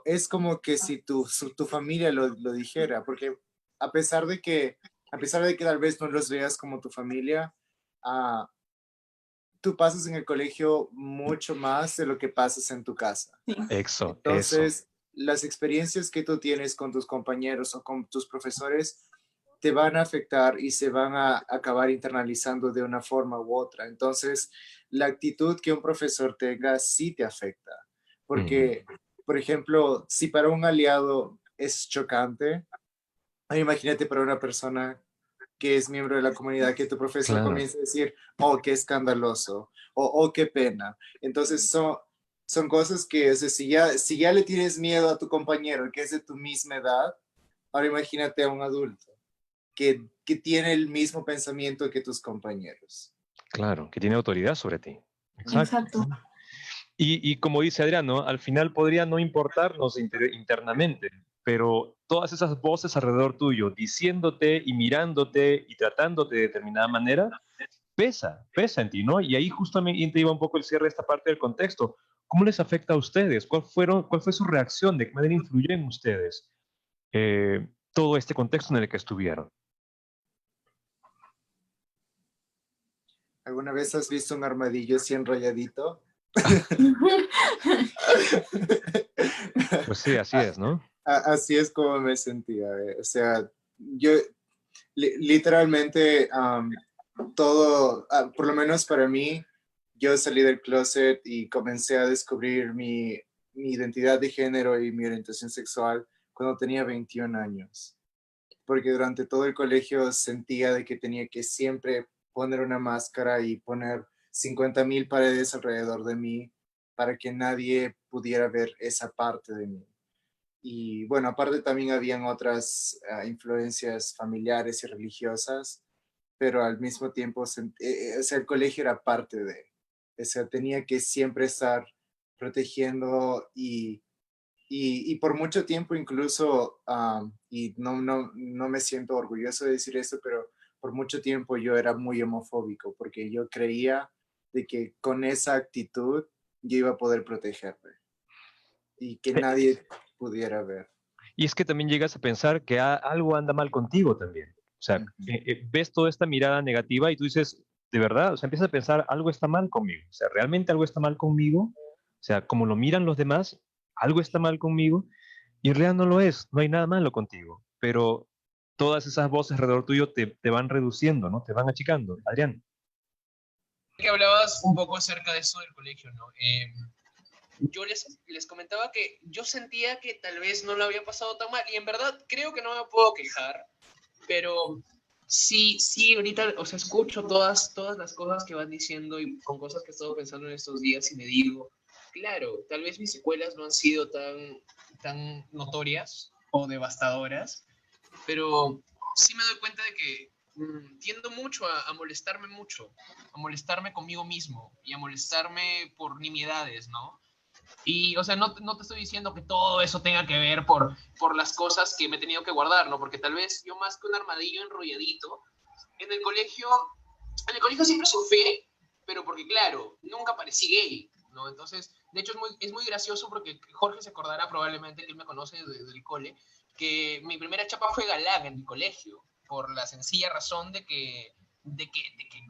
es como que si tu familia lo dijera, porque a pesar de que tal vez no los veas como tu familia, tú pasas en el colegio mucho más de lo que pasas en tu casa. Eso. Entonces, las experiencias que tú tienes con tus compañeros o con tus profesores te van a afectar y se van a acabar internalizando de una forma u otra. Entonces, la actitud que un profesor tenga sí te afecta. Porque, por ejemplo, si para un aliado es chocante, imagínate para una persona que es miembro de la comunidad, que tu profesor comience a decir, oh, qué escandaloso, o oh, qué pena. Entonces son cosas que, o sea, si ya le tienes miedo a tu compañero que es de tu misma edad, ahora imagínate a un adulto que tiene el mismo pensamiento que tus compañeros. Claro, que tiene autoridad sobre ti. Exacto. Y como dice Adrián, ¿no? Al final podría no importarnos internamente, pero todas esas voces alrededor tuyo, diciéndote y mirándote y tratándote de determinada manera, pesa en ti, ¿no? Y ahí justamente iba un poco el cierre de esta parte del contexto. ¿Cómo les afecta a ustedes? ¿Cuál fue su reacción? ¿De qué manera influyó en ustedes todo este contexto en el que estuvieron? ¿Alguna vez has visto un armadillo así enrolladito? Pues sí, así es, ¿no? Así es como me sentía. O sea, yo literalmente todo, por lo menos para mí, yo salí del closet y comencé a descubrir mi identidad de género y mi orientación sexual cuando tenía 21 años. Porque durante todo el colegio sentía de que tenía que siempre poner una máscara y poner 50,000 paredes alrededor de mí para que nadie pudiera ver esa parte de mí. Y bueno, aparte también habían otras influencias familiares y religiosas, pero al mismo tiempo, o sea, el colegio era parte de, o sea, tenía que siempre estar protegiendo y por mucho tiempo incluso, y no me siento orgulloso de decir esto, pero por mucho tiempo yo era muy homofóbico porque yo creía de que con esa actitud yo iba a poder protegerme y que nadie pudiera ver. Y es que también llegas a pensar que algo anda mal contigo también. O sea, ves toda esta mirada negativa y tú dices, de verdad, o sea, empiezas a pensar, algo está mal conmigo. O sea, ¿realmente algo está mal conmigo? O sea, como lo miran los demás, algo está mal conmigo. Y en realidad no lo es, no hay nada malo contigo. Pero todas esas voces alrededor tuyo te van reduciendo, ¿no? Te van achicando. Adrián. Que hablabas un poco acerca de eso del colegio, ¿no? Yo les comentaba que yo sentía que tal vez no lo había pasado tan mal, y en verdad creo que no me puedo quejar, pero sí, ahorita, o sea, escucho todas las cosas que van diciendo y con cosas que he estado pensando en estos días y me digo, claro, tal vez mis secuelas no han sido tan notorias o devastadoras, pero sí me doy cuenta de que tiendo mucho a molestarme mucho, a molestarme conmigo mismo y a molestarme por nimiedades, ¿no? Y, o sea, no te estoy diciendo que todo eso tenga que ver por las cosas que me he tenido que guardar, ¿no? Porque tal vez yo más que un armadillo enrolladito, en el colegio siempre sufrí, pero porque, claro, nunca parecí gay, ¿no? Entonces, de hecho, es muy gracioso porque Jorge se acordará probablemente, que él me conoce desde el cole, que mi primera chapa fue galán en el colegio, por la sencilla razón de que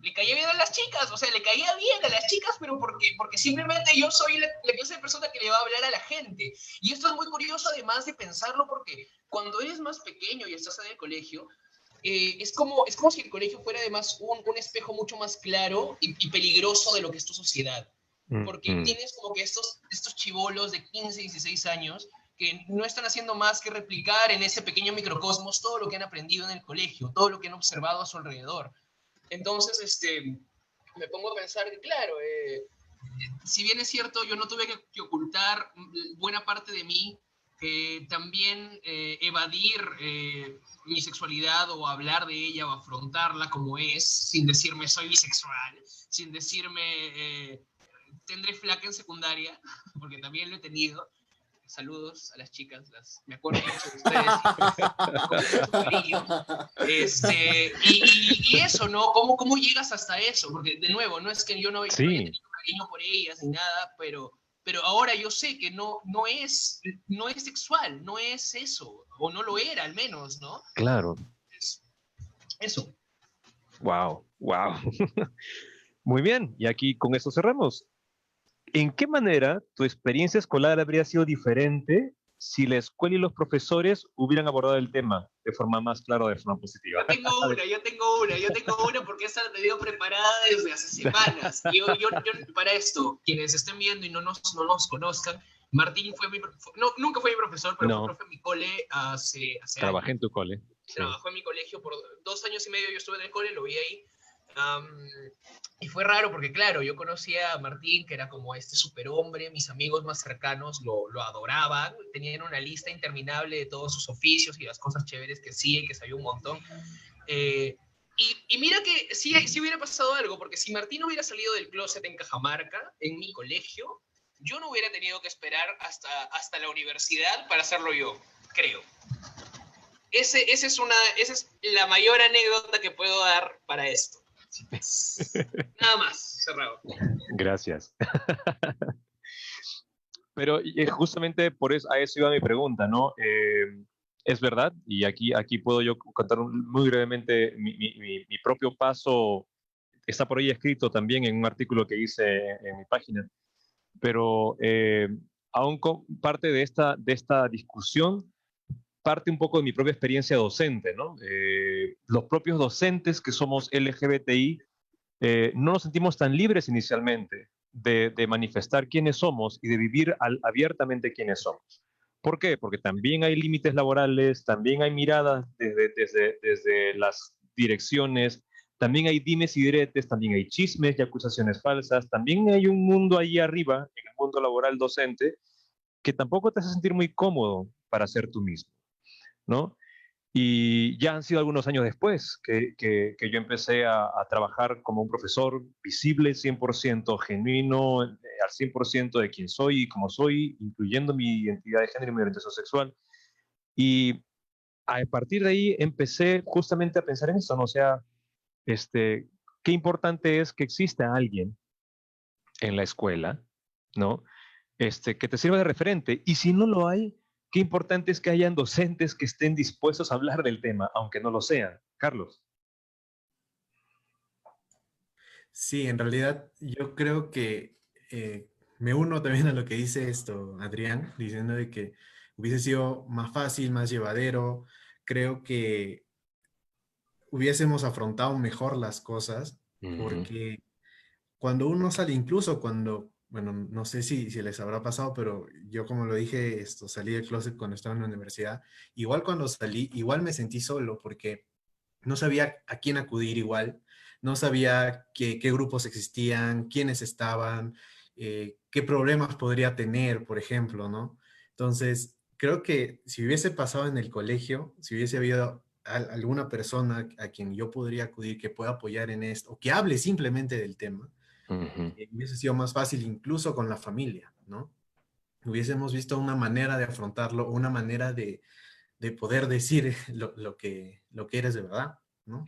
le caía bien a las chicas, o sea, le caía bien a las chicas, pero porque simplemente yo soy la clase de persona que le va a hablar a la gente. Y esto es muy curioso además de pensarlo, porque cuando eres más pequeño y estás en el colegio, es como si el colegio fuera además un espejo mucho más claro y peligroso de lo que es tu sociedad. Porque tienes como que estos chibolos de 15, 16 años que no están haciendo más que replicar en ese pequeño microcosmos todo lo que han aprendido en el colegio, todo lo que han observado a su alrededor. Entonces, me pongo a pensar que, claro, si bien es cierto, yo no tuve que ocultar buena parte de mí, también evadir mi sexualidad o hablar de ella o afrontarla como es, sin decirme soy bisexual, sin decirme tendré flaca en secundaria, porque también lo he tenido. Saludos a las chicas, me acuerdo mucho de ustedes, con mucho cariño. Y eso, ¿no? ¿Cómo llegas hasta eso? Porque, de nuevo, no es que yo no haya tenido cariño por ellas ni nada, pero ahora yo sé que no es sexual, no es eso, o no lo era al menos, ¿no? Claro. Eso. Wow. Muy bien, y aquí con eso cerramos. ¿En qué manera tu experiencia escolar habría sido diferente si la escuela y los profesores hubieran abordado el tema de forma más clara o de forma positiva? Yo tengo una porque esta la he tenido preparada desde hace semanas. Yo para esto, quienes estén viendo y no nos conozcan, Martín nunca fue mi profesor, pero fue profe en mi cole hace Trabajé años. en tu cole. Trabajó en mi colegio por 2 años y medio, yo estuve en el cole, lo vi ahí. Y fue raro porque, claro, yo conocía a Martín, que era como este superhombre, mis amigos más cercanos lo adoraban, tenían una lista interminable de todos sus oficios y las cosas chéveres que hacía y que sabía un montón. Y mira que sí hubiera pasado algo, porque si Martín hubiera salido del closet en Cajamarca, en mi colegio, yo no hubiera tenido que esperar hasta la universidad para hacerlo yo, creo. Esa es la mayor anécdota que puedo dar para esto. Nada más, cerrado. Gracias. Pero justamente a eso iba mi pregunta, ¿no? Es verdad, y aquí puedo yo contar muy brevemente mi propio paso. Está por ahí escrito también en un artículo que hice en mi página. Pero aún parte de esta discusión parte un poco de mi propia experiencia docente, ¿no? Los propios docentes que somos LGBTI no nos sentimos tan libres inicialmente de manifestar quiénes somos y de vivir abiertamente quiénes somos. ¿Por qué? Porque también hay límites laborales, también hay miradas desde las direcciones, también hay dimes y diretes, también hay chismes y acusaciones falsas, también hay un mundo ahí arriba, en el mundo laboral docente, que tampoco te hace sentir muy cómodo para ser tú mismo, ¿no? Y ya han sido algunos años después que yo empecé a trabajar como un profesor visible, 100% genuino, al 100% de quien soy y cómo soy, incluyendo mi identidad de género y mi orientación sexual. Y a partir de ahí empecé justamente a pensar en eso, ¿no? O sea, qué importante es que exista alguien en la escuela, ¿no? Que te sirva de referente. Y si no lo hay, qué importante es que hayan docentes que estén dispuestos a hablar del tema, aunque no lo sean. Carlos. Sí, en realidad yo creo que me uno también a lo que dice Adrián, diciendo de que hubiese sido más fácil, más llevadero. Creo que hubiésemos afrontado mejor las cosas, porque cuando uno sale, incluso cuando, bueno, no sé si les habrá pasado, pero yo como lo dije, salí del closet cuando estaba en la universidad. Igual cuando salí, igual me sentí solo porque no sabía a quién acudir igual, no sabía qué grupos existían, quiénes estaban, qué problemas podría tener, por ejemplo, ¿no? Entonces, creo que si hubiese pasado en el colegio, si hubiese habido alguna persona a quien yo podría acudir que pueda apoyar en esto, o que hable simplemente del tema, hubiese sido más fácil incluso con la familia, ¿no? Hubiésemos visto una manera de afrontarlo, una manera de poder decir lo que eres de verdad, ¿no?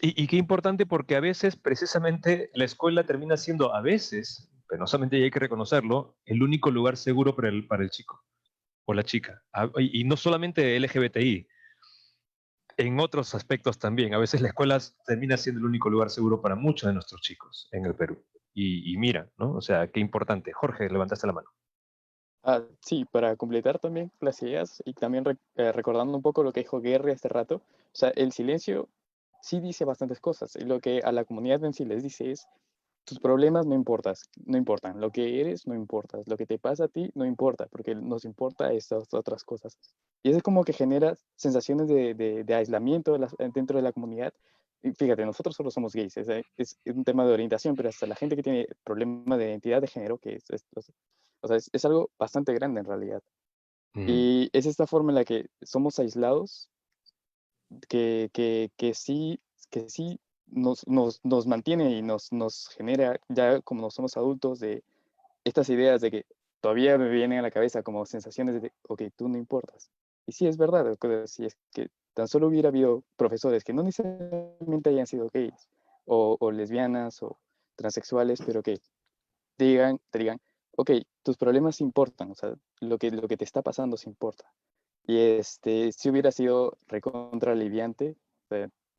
Y qué importante porque a veces precisamente la escuela termina siendo, a veces, penosamente y hay que reconocerlo, el único lugar seguro para el chico o la chica. Y no solamente LGBTI, en otros aspectos también. A veces la escuela termina siendo el único lugar seguro para muchos de nuestros chicos en el Perú. Y mira, ¿no? O sea, qué importante. Jorge, levantaste la mano. Sí, para completar también las ideas y también recordando un poco lo que dijo Gary hace rato, o sea, el silencio sí dice bastantes cosas y lo que a la comunidad en sí les dice es, tus problemas no importan, lo que eres no importa, lo que te pasa a ti no importa, porque nos importa estas otras cosas. Y eso es como que genera sensaciones de aislamiento dentro de la comunidad. Y fíjate, nosotros solo somos gays, es un tema de orientación, pero hasta la gente que tiene problemas de identidad de género, que o sea, es algo bastante grande en realidad. Y es esta forma en la que somos aislados que sí nos mantiene y nos genera, ya como no somos adultos, de estas ideas de que todavía me vienen a la cabeza como sensaciones de, ok, tú no importas. Y sí, es verdad, si es que tan solo hubiera habido profesores que no necesariamente hayan sido gays o lesbianas o transexuales, pero que te digan, ok, tus problemas importan, o sea, lo que te está pasando se importa. Y sí hubiera sido recontra aliviante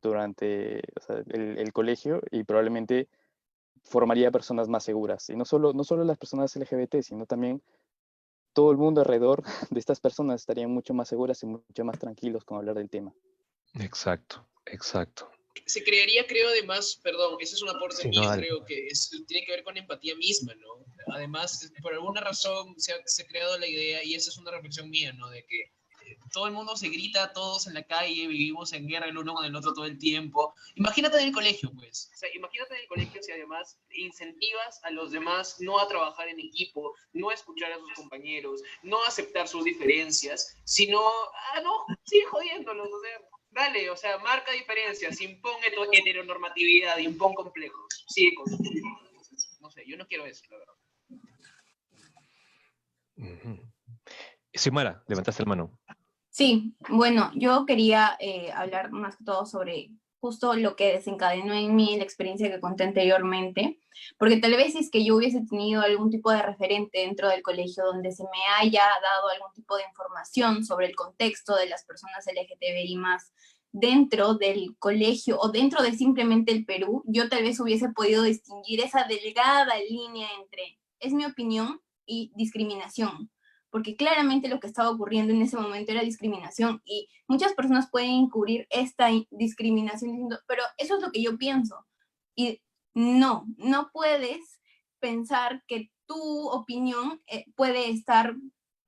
durante o sea, el colegio y probablemente formaría personas más seguras. Y no solo las personas LGBT, sino también todo el mundo alrededor de estas personas estarían mucho más seguras y mucho más tranquilos con hablar del tema. Exacto, exacto. Se crearía, creo, además, perdón, ese es un aporte Sí, mío, no, dale. creo que tiene que ver con empatía misma, ¿no? Además, por alguna razón se ha creado la idea, y esa es una reflexión mía, ¿no? De que todo el mundo se grita, todos en la calle, vivimos en guerra el uno con el otro todo el tiempo. Imagínate en el colegio, pues. O sea, imagínate en el colegio si además incentivas a los demás no a trabajar en equipo, no a escuchar a sus compañeros, no a aceptar sus diferencias, sino, no, sigue jodiéndolos, o sea, dale, o sea, marca diferencias, impón heteronormatividad, impón complejos, sigue con no sé, yo no quiero eso, la verdad. Xiomara, levantaste la mano. Sí, bueno, yo quería hablar más que todo sobre justo lo que desencadenó en mí la experiencia que conté anteriormente, porque tal vez si es que yo hubiese tenido algún tipo de referente dentro del colegio donde se me haya dado algún tipo de información sobre el contexto de las personas LGTBI más dentro del colegio o dentro de simplemente el Perú, yo tal vez hubiese podido distinguir esa delgada línea entre, es mi opinión, y discriminación, porque claramente lo que estaba ocurriendo en ese momento era discriminación y muchas personas pueden encubrir esta discriminación diciendo, pero eso es lo que yo pienso. Y no puedes pensar que tu opinión puede estar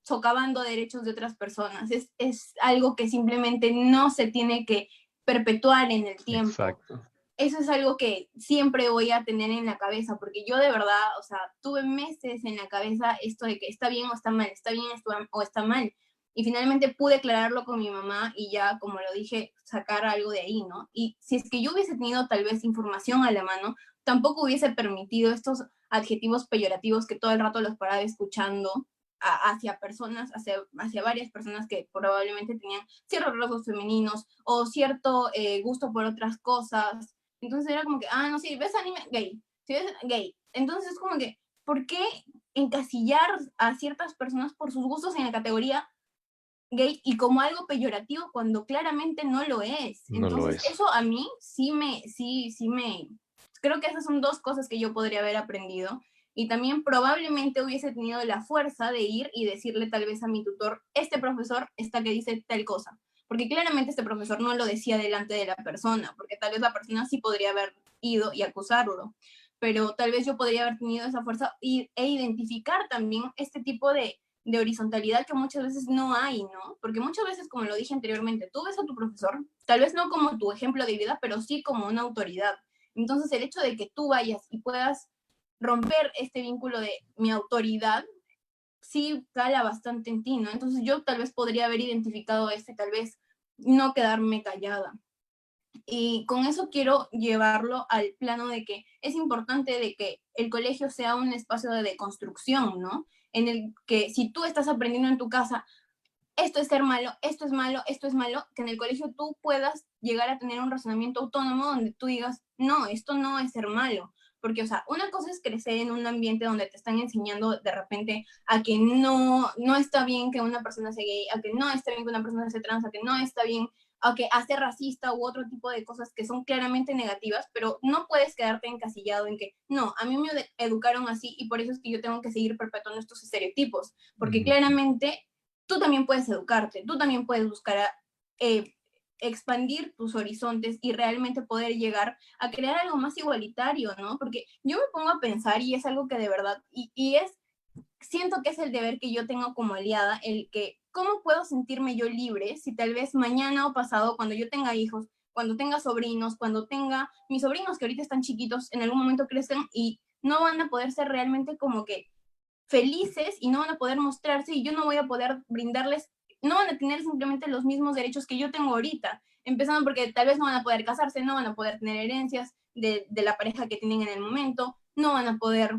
socavando derechos de otras personas. Es algo que simplemente no se tiene que perpetuar en el tiempo. Exacto. Eso es algo que siempre voy a tener en la cabeza, porque yo de verdad, o sea, tuve meses en la cabeza esto de que está bien o está mal, está bien o está mal. Y finalmente pude aclararlo con mi mamá y ya, como lo dije, sacar algo de ahí, ¿no? Y si es que yo hubiese tenido tal vez información a la mano, tampoco hubiese permitido estos adjetivos peyorativos que todo el rato los paraba escuchando hacia personas, hacia varias personas que probablemente tenían ciertos rasgos femeninos o cierto gusto por otras cosas. Entonces era como que, no, sí, ves anime gay, si ves gay. Entonces es como que, ¿por qué encasillar a ciertas personas por sus gustos en la categoría gay y como algo peyorativo cuando claramente no lo es. No lo Entonces, es. eso a mí creo que esas son dos cosas que yo podría haber aprendido. Y también probablemente hubiese tenido la fuerza de ir y decirle tal vez a mi tutor, este profesor está que dice tal cosa. Porque claramente este profesor no lo decía delante de la persona, porque tal vez la persona sí podría haber ido y acusarlo. Pero tal vez yo podría haber tenido esa fuerza e identificar también este tipo de horizontalidad que muchas veces no hay, ¿no? Porque muchas veces, como lo dije anteriormente, tú ves a tu profesor, tal vez no como tu ejemplo de vida, pero sí como una autoridad. Entonces, el hecho de que tú vayas y puedas romper este vínculo de mi autoridad, sí cala bastante en ti, ¿no? Entonces, yo tal vez podría haber identificado esto y tal vez no quedarme callada. Y con eso quiero llevarlo al plano de que es importante de que el colegio sea un espacio de deconstrucción, ¿no? En el que si tú estás aprendiendo en tu casa, esto es ser malo, esto es malo, esto es malo, que en el colegio tú puedas llegar a tener un razonamiento autónomo donde tú digas, no, esto no es ser malo. Porque, o sea, una cosa es crecer en un ambiente donde te están enseñando de repente a que no está bien que una persona sea gay, a que no está bien que una persona sea trans, a que no está bien a que hace racista u otro tipo de cosas que son claramente negativas, pero no puedes quedarte encasillado en que, no, a mí me educaron así y por eso es que yo tengo que seguir perpetuando estos estereotipos, porque claramente tú también puedes educarte, tú también puedes buscar expandir tus horizontes y realmente poder llegar a crear algo más igualitario, ¿no? Porque yo me pongo a pensar y es algo que de verdad, siento que es el deber que yo tengo como aliada, el que, ¿cómo puedo sentirme yo libre si tal vez mañana o pasado, cuando yo tenga hijos, cuando tenga sobrinos, cuando tenga mis sobrinos que ahorita están chiquitos, en algún momento crecen y no van a poder ser realmente como que felices y no van a poder mostrarse y yo no voy a poder brindarles, no van a tener simplemente los mismos derechos que yo tengo ahorita, empezando porque tal vez no van a poder casarse, no van a poder tener herencias de la pareja que tienen en el momento, no van a poder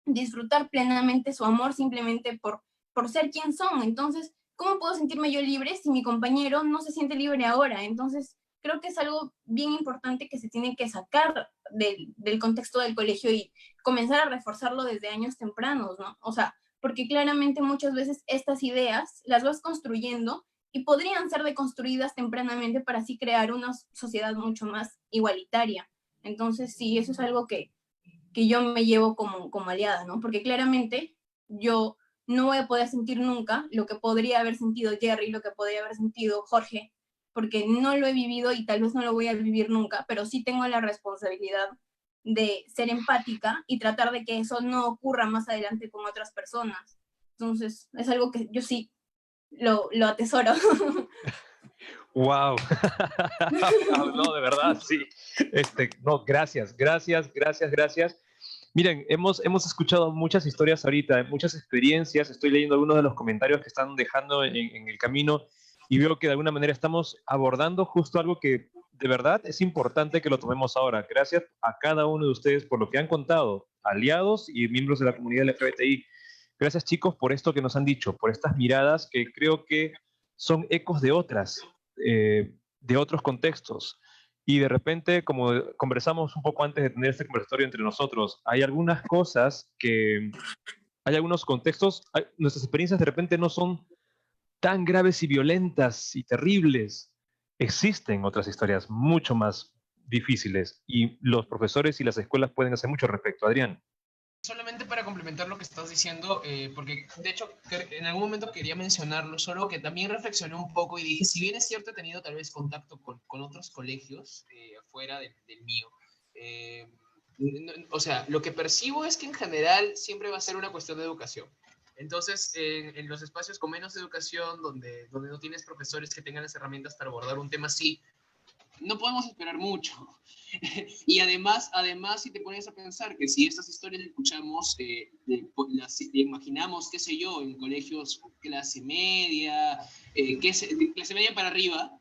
disfrutar plenamente su amor simplemente por ser quien son. Entonces, ¿cómo puedo sentirme yo libre si mi compañero no se siente libre ahora? Entonces, creo que es algo bien importante que se tiene que sacar del contexto del colegio y comenzar a reforzarlo desde años tempranos, ¿no? O sea, porque claramente muchas veces estas ideas las vas construyendo y podrían ser deconstruidas tempranamente para así crear una sociedad mucho más igualitaria. Entonces, sí, eso es algo que yo me llevo como aliada, ¿no? Porque claramente yo no voy a poder sentir nunca lo que podría haber sentido Jerry, lo que podría haber sentido Jorge, porque no lo he vivido y tal vez no lo voy a vivir nunca, pero sí tengo la responsabilidad de ser empática y tratar de que eso no ocurra más adelante con otras personas. Entonces, es algo que yo sí lo atesoro. ¡Wow! No, de verdad, sí. No, gracias. Miren, hemos escuchado muchas historias ahorita, muchas experiencias. Estoy leyendo algunos de los comentarios que están dejando en el camino y veo que de alguna manera estamos abordando justo algo que de verdad es importante que lo tomemos ahora. Gracias a cada uno de ustedes por lo que han contado, aliados y miembros de la comunidad LGBTI. Gracias, chicos, por esto que nos han dicho, por estas miradas que creo que son ecos de de otros contextos. Y de repente, como conversamos un poco antes de tener este conversatorio entre nosotros, hay algunas cosas hay algunos contextos, nuestras experiencias de repente no son tan graves y violentas y terribles. Existen otras historias mucho más difíciles y los profesores y las escuelas pueden hacer mucho al respecto. Adrián. Solamente para complementar lo que estás diciendo, porque de hecho en algún momento quería mencionarlo, solo que también reflexioné un poco y dije, si bien es cierto, he tenido tal vez contacto con otros colegios fuera del mío, o sea, lo que percibo es que en general siempre va a ser una cuestión de educación. Entonces, en los espacios con menos educación, donde no tienes profesores que tengan las herramientas para abordar un tema así, no podemos esperar mucho. Y además, si te pones a pensar que si estas historias las escuchamos, las imaginamos, qué sé yo, en colegios clase media, clase media para arriba,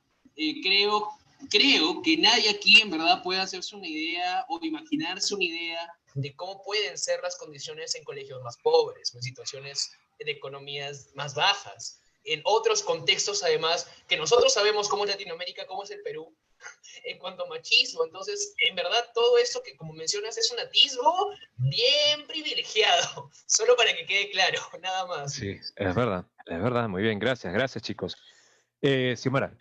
creo que nadie aquí en verdad puede hacerse una idea o imaginarse una idea de cómo pueden ser las condiciones en colegios más pobres, en situaciones de economías más bajas, en otros contextos además, que nosotros sabemos cómo es Latinoamérica, cómo es el Perú, en cuanto a machismo. Entonces, en verdad, todo esto que, como mencionas, es un atisbo bien privilegiado, solo para que quede claro, nada más. Sí, es verdad, muy bien, gracias chicos. Xiomara.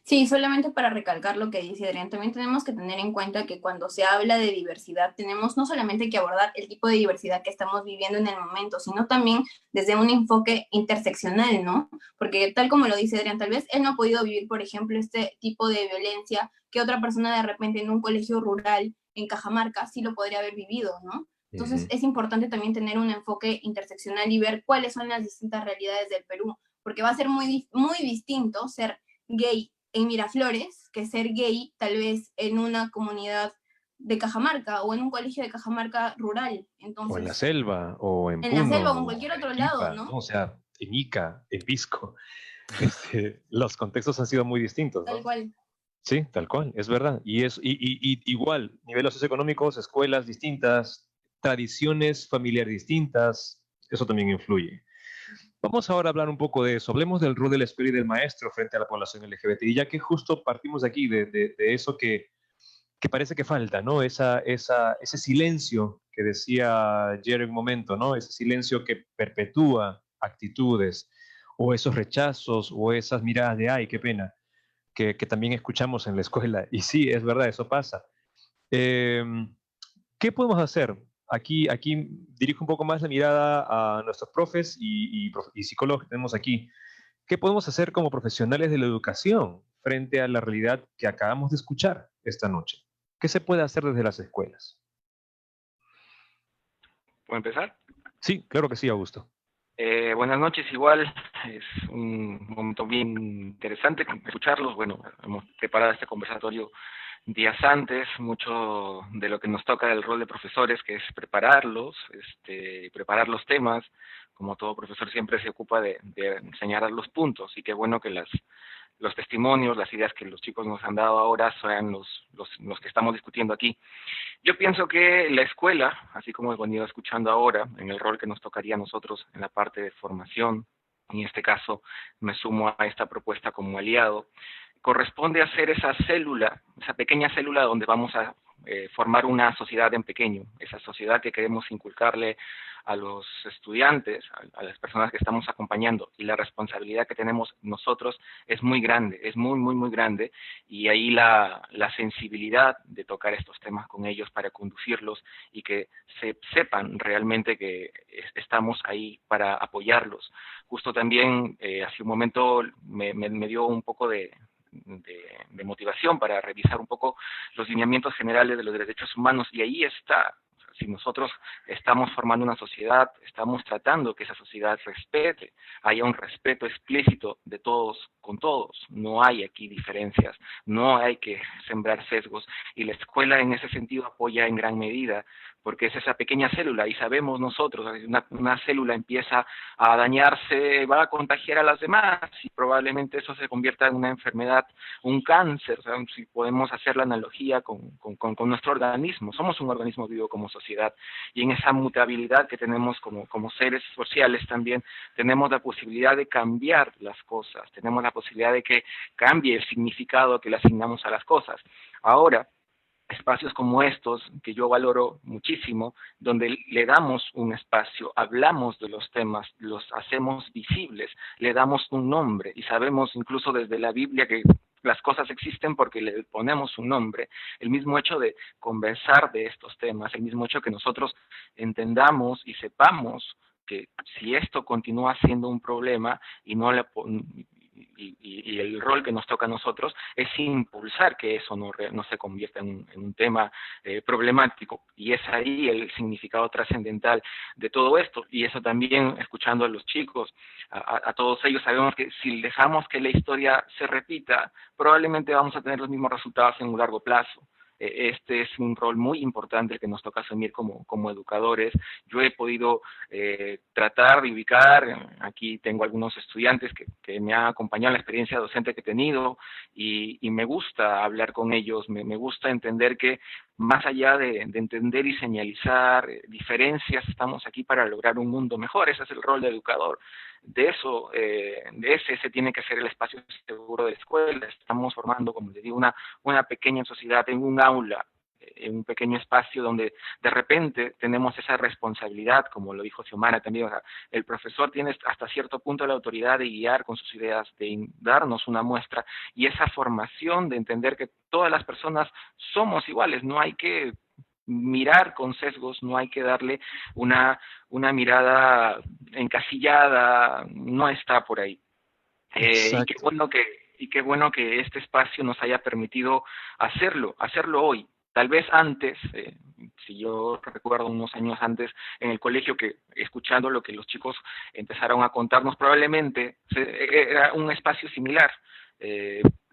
Sí, solamente para recalcar lo que dice Adrián, también tenemos que tener en cuenta que cuando se habla de diversidad, tenemos no solamente que abordar el tipo de diversidad que estamos viviendo en el momento, sino también desde un enfoque interseccional, ¿no? Porque tal como lo dice Adrián, tal vez él no ha podido vivir, por ejemplo, este tipo de violencia que otra persona de repente en un colegio rural en Cajamarca sí lo podría haber vivido, ¿no? Entonces es importante también tener un enfoque interseccional y ver cuáles son las distintas realidades del Perú, porque va a ser muy distinto ser gay en Miraflores que ser gay tal vez en una comunidad de Cajamarca o en un colegio de Cajamarca rural. Entonces, O en la selva, o en en la Puno, selva o en o cualquier en otro lado, Arequipa, ¿no? ¿no? O sea, en Ica, en Pisco. Los contextos han sido muy distintos, Tal ¿no? cual. Sí, tal cual, es verdad. Y igual, niveles socioeconómicos, escuelas distintas, tradiciones familiares distintas, eso también influye. Vamos ahora a hablar un poco de eso. Hablemos del rol de la escuela y del maestro frente a la población LGBTI, ya que justo partimos de aquí, de eso que parece que falta, ¿no? Ese silencio que decía Jerry un momento, ¿no? Ese silencio que perpetúa actitudes, o esos rechazos, o esas miradas de, ay, qué pena, que también escuchamos en la escuela. Y sí, es verdad, eso pasa. Eh, ¿Qué podemos hacer? Aquí dirijo un poco más la mirada a nuestros profes y psicólogos que tenemos aquí. ¿Qué podemos hacer como profesionales de la educación frente a la realidad que acabamos de escuchar esta noche? ¿Qué se puede hacer desde las escuelas? ¿Puedo empezar? Sí, claro que sí, Augusto. Buenas noches, igual, es un momento bien interesante escucharlos. Bueno, hemos preparado este conversatorio días antes, mucho de lo que nos toca del rol de profesores, que es prepararlos, preparar los temas, como todo profesor siempre se ocupa de enseñar los puntos, y qué bueno que los testimonios, las ideas que los chicos nos han dado ahora sean los que estamos discutiendo aquí. Yo pienso que la escuela, así como hemos venido escuchando ahora, en el rol que nos tocaría a nosotros en la parte de formación, en este caso me sumo a esta propuesta como aliado, corresponde a ser esa célula, esa pequeña célula donde vamos a formar una sociedad en pequeño, esa sociedad que queremos inculcarle a los estudiantes, a las personas que estamos acompañando, y la responsabilidad que tenemos nosotros es muy grande, es muy, muy, muy grande, y ahí la sensibilidad de tocar estos temas con ellos para conducirlos y que sepan realmente que estamos ahí para apoyarlos. Justo también hace un momento me dio un poco de motivación para revisar un poco los lineamientos generales de los derechos humanos, y ahí está. Si nosotros estamos formando una sociedad, estamos tratando que esa sociedad respete, haya un respeto explícito de todos con todos, no hay aquí diferencias, no hay que sembrar sesgos, y la escuela en ese sentido apoya en gran medida, porque es esa pequeña célula, y sabemos nosotros, una célula empieza a dañarse, va a contagiar a las demás, y probablemente eso se convierta en una enfermedad, un cáncer. O sea, si podemos hacer la analogía con nuestro organismo, somos un organismo vivo como sociedad, y en esa mutabilidad que tenemos como seres sociales también, tenemos la posibilidad de cambiar las cosas, tenemos la posibilidad de que cambie el significado que le asignamos a las cosas. Ahora, espacios como estos, que yo valoro muchísimo, donde le damos un espacio, hablamos de los temas, los hacemos visibles, le damos un nombre, y sabemos incluso desde la Biblia que las cosas existen porque le ponemos un nombre. El mismo hecho de conversar de estos temas, el mismo hecho que nosotros entendamos y sepamos que si esto continúa siendo un problema y no le y el rol que nos toca a nosotros es impulsar que eso no se convierta en un tema problemático, y es ahí el significado trascendental de todo esto. Y eso también, escuchando a los chicos, a todos ellos, sabemos que si dejamos que la historia se repita, probablemente vamos a tener los mismos resultados en un largo plazo. Este es un rol muy importante el que nos toca asumir como educadores. Yo he podido tratar de ubicar, aquí tengo algunos estudiantes que me han acompañado en la experiencia docente que he tenido, y me gusta hablar con ellos, me gusta entender que más allá de entender y señalizar diferencias, estamos aquí para lograr un mundo mejor. Ese es el rol de educador. De eso, ese tiene que ser el espacio seguro de la escuela. Estamos formando, como les digo, una pequeña sociedad en un aula, en un pequeño espacio donde de repente tenemos esa responsabilidad, como lo dijo Xiomara también. O sea, el profesor tiene hasta cierto punto la autoridad de guiar con sus ideas, de darnos una muestra, y esa formación de entender que todas las personas somos iguales, no hay que mirar con sesgos, no hay que darle una mirada encasillada, no está por ahí. Y qué bueno que este espacio nos haya permitido hacerlo hoy. Tal vez antes, si yo recuerdo unos años antes en el colegio, que escuchando lo que los chicos empezaron a contarnos, probablemente era un espacio similar,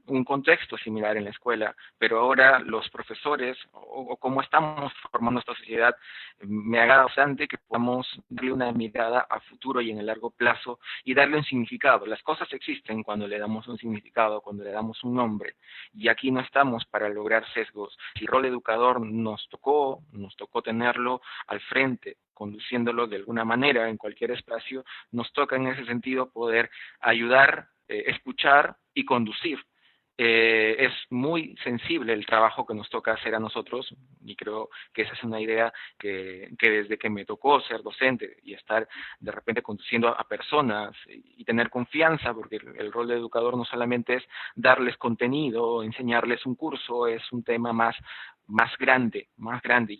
un contexto similar en la escuela, pero ahora los profesores, o cómo estamos formando esta sociedad, me agrada bastante que podamos darle una mirada a futuro y en el largo plazo y darle un significado. Las cosas existen cuando le damos un significado, cuando le damos un nombre, y aquí no estamos para lograr sesgos. El rol de educador nos tocó tenerlo al frente, conduciéndolo de alguna manera en cualquier espacio. Nos toca en ese sentido poder ayudar, escuchar y conducir. Es muy sensible el trabajo que nos toca hacer a nosotros, y creo que esa es una idea que desde que me tocó ser docente y estar de repente conduciendo a personas y tener confianza, porque el rol de educador no solamente es darles contenido, enseñarles un curso, es un tema más grande,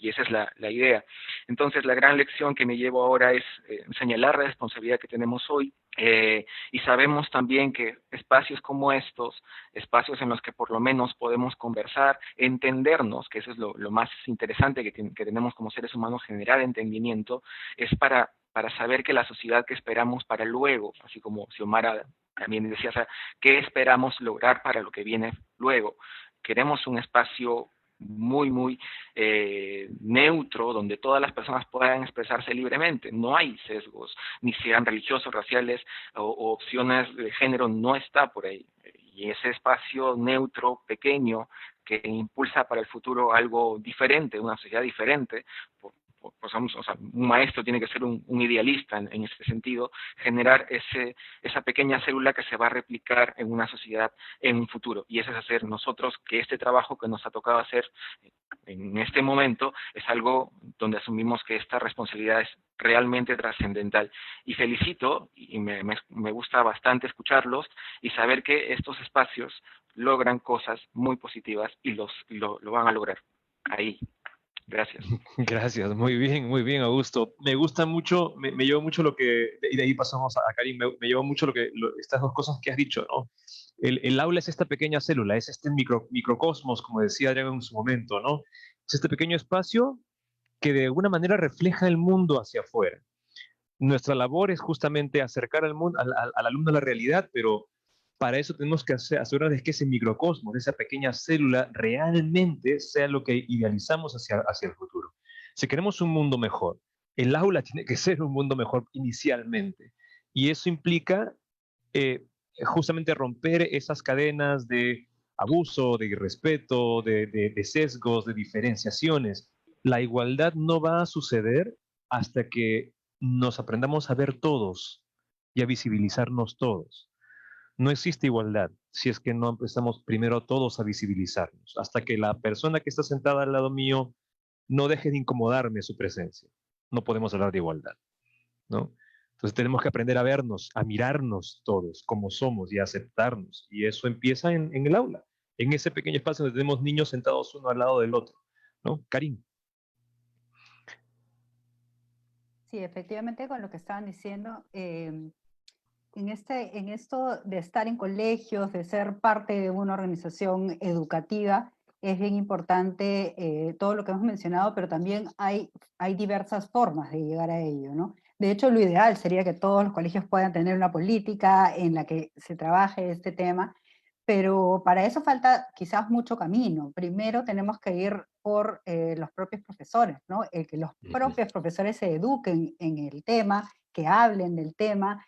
y esa es la idea. Entonces, la gran lección que me llevo ahora es señalar la responsabilidad que tenemos hoy, y sabemos también que espacios como estos, espacios en los que por lo menos podemos conversar, entendernos, que eso es lo más interesante que tenemos como seres humanos, generar entendimiento, es para saber que la sociedad que esperamos para luego, así como Xiomara también decía, o sea, ¿qué esperamos lograr para lo que viene luego? Queremos un espacio muy neutro, donde todas las personas puedan expresarse libremente. No hay sesgos, ni sean religiosos, raciales o opciones de género, no está por ahí. Y ese espacio neutro, pequeño, que impulsa para el futuro algo diferente, una sociedad diferente, o sea, un maestro tiene que ser un idealista en ese sentido, generar esa pequeña célula que se va a replicar en una sociedad en un futuro. Y ese es hacer nosotros que este trabajo que nos ha tocado hacer en este momento es algo donde asumimos que esta responsabilidad es realmente trascendental. Y felicito, y me gusta bastante escucharlos y saber que estos espacios logran cosas muy positivas y lo van a lograr ahí. Gracias. Gracias, muy bien, Augusto. Me gusta mucho, me llevo mucho lo que, y de ahí pasamos a Karim, me llevo mucho estas dos cosas que has dicho, ¿no? El aula es esta pequeña célula, es este microcosmos, como decía Adrián en su momento, ¿no? Es este pequeño espacio que de alguna manera refleja el mundo hacia afuera. Nuestra labor es justamente acercar al mundo, al alumno a la realidad, pero para eso tenemos que asegurarnos de que ese microcosmos, esa pequeña célula, realmente sea lo que idealizamos hacia el futuro. Si queremos un mundo mejor, el aula tiene que ser un mundo mejor inicialmente. Y eso implica justamente romper esas cadenas de abuso, de irrespeto, de sesgos, de diferenciaciones. La igualdad no va a suceder hasta que nos aprendamos a ver todos y a visibilizarnos todos. No existe igualdad si es que no empezamos primero todos a visibilizarnos, hasta que la persona que está sentada al lado mío no deje de incomodarme su presencia. No podemos hablar de igualdad, ¿no? Entonces tenemos que aprender a vernos, a mirarnos todos como somos y a aceptarnos. Y eso empieza en el aula, en ese pequeño espacio donde tenemos niños sentados uno al lado del otro, ¿no? Karim. Sí, efectivamente, con lo que estaban diciendo, en esto de estar en colegios, de ser parte de una organización educativa, es bien importante todo lo que hemos mencionado, pero también hay diversas formas de llegar a ello, ¿no? De hecho, lo ideal sería que todos los colegios puedan tener una política en la que se trabaje este tema, pero para eso falta quizás mucho camino. Primero tenemos que ir por los propios profesores, ¿no? Que los propios profesores se eduquen en el tema, que hablen del tema.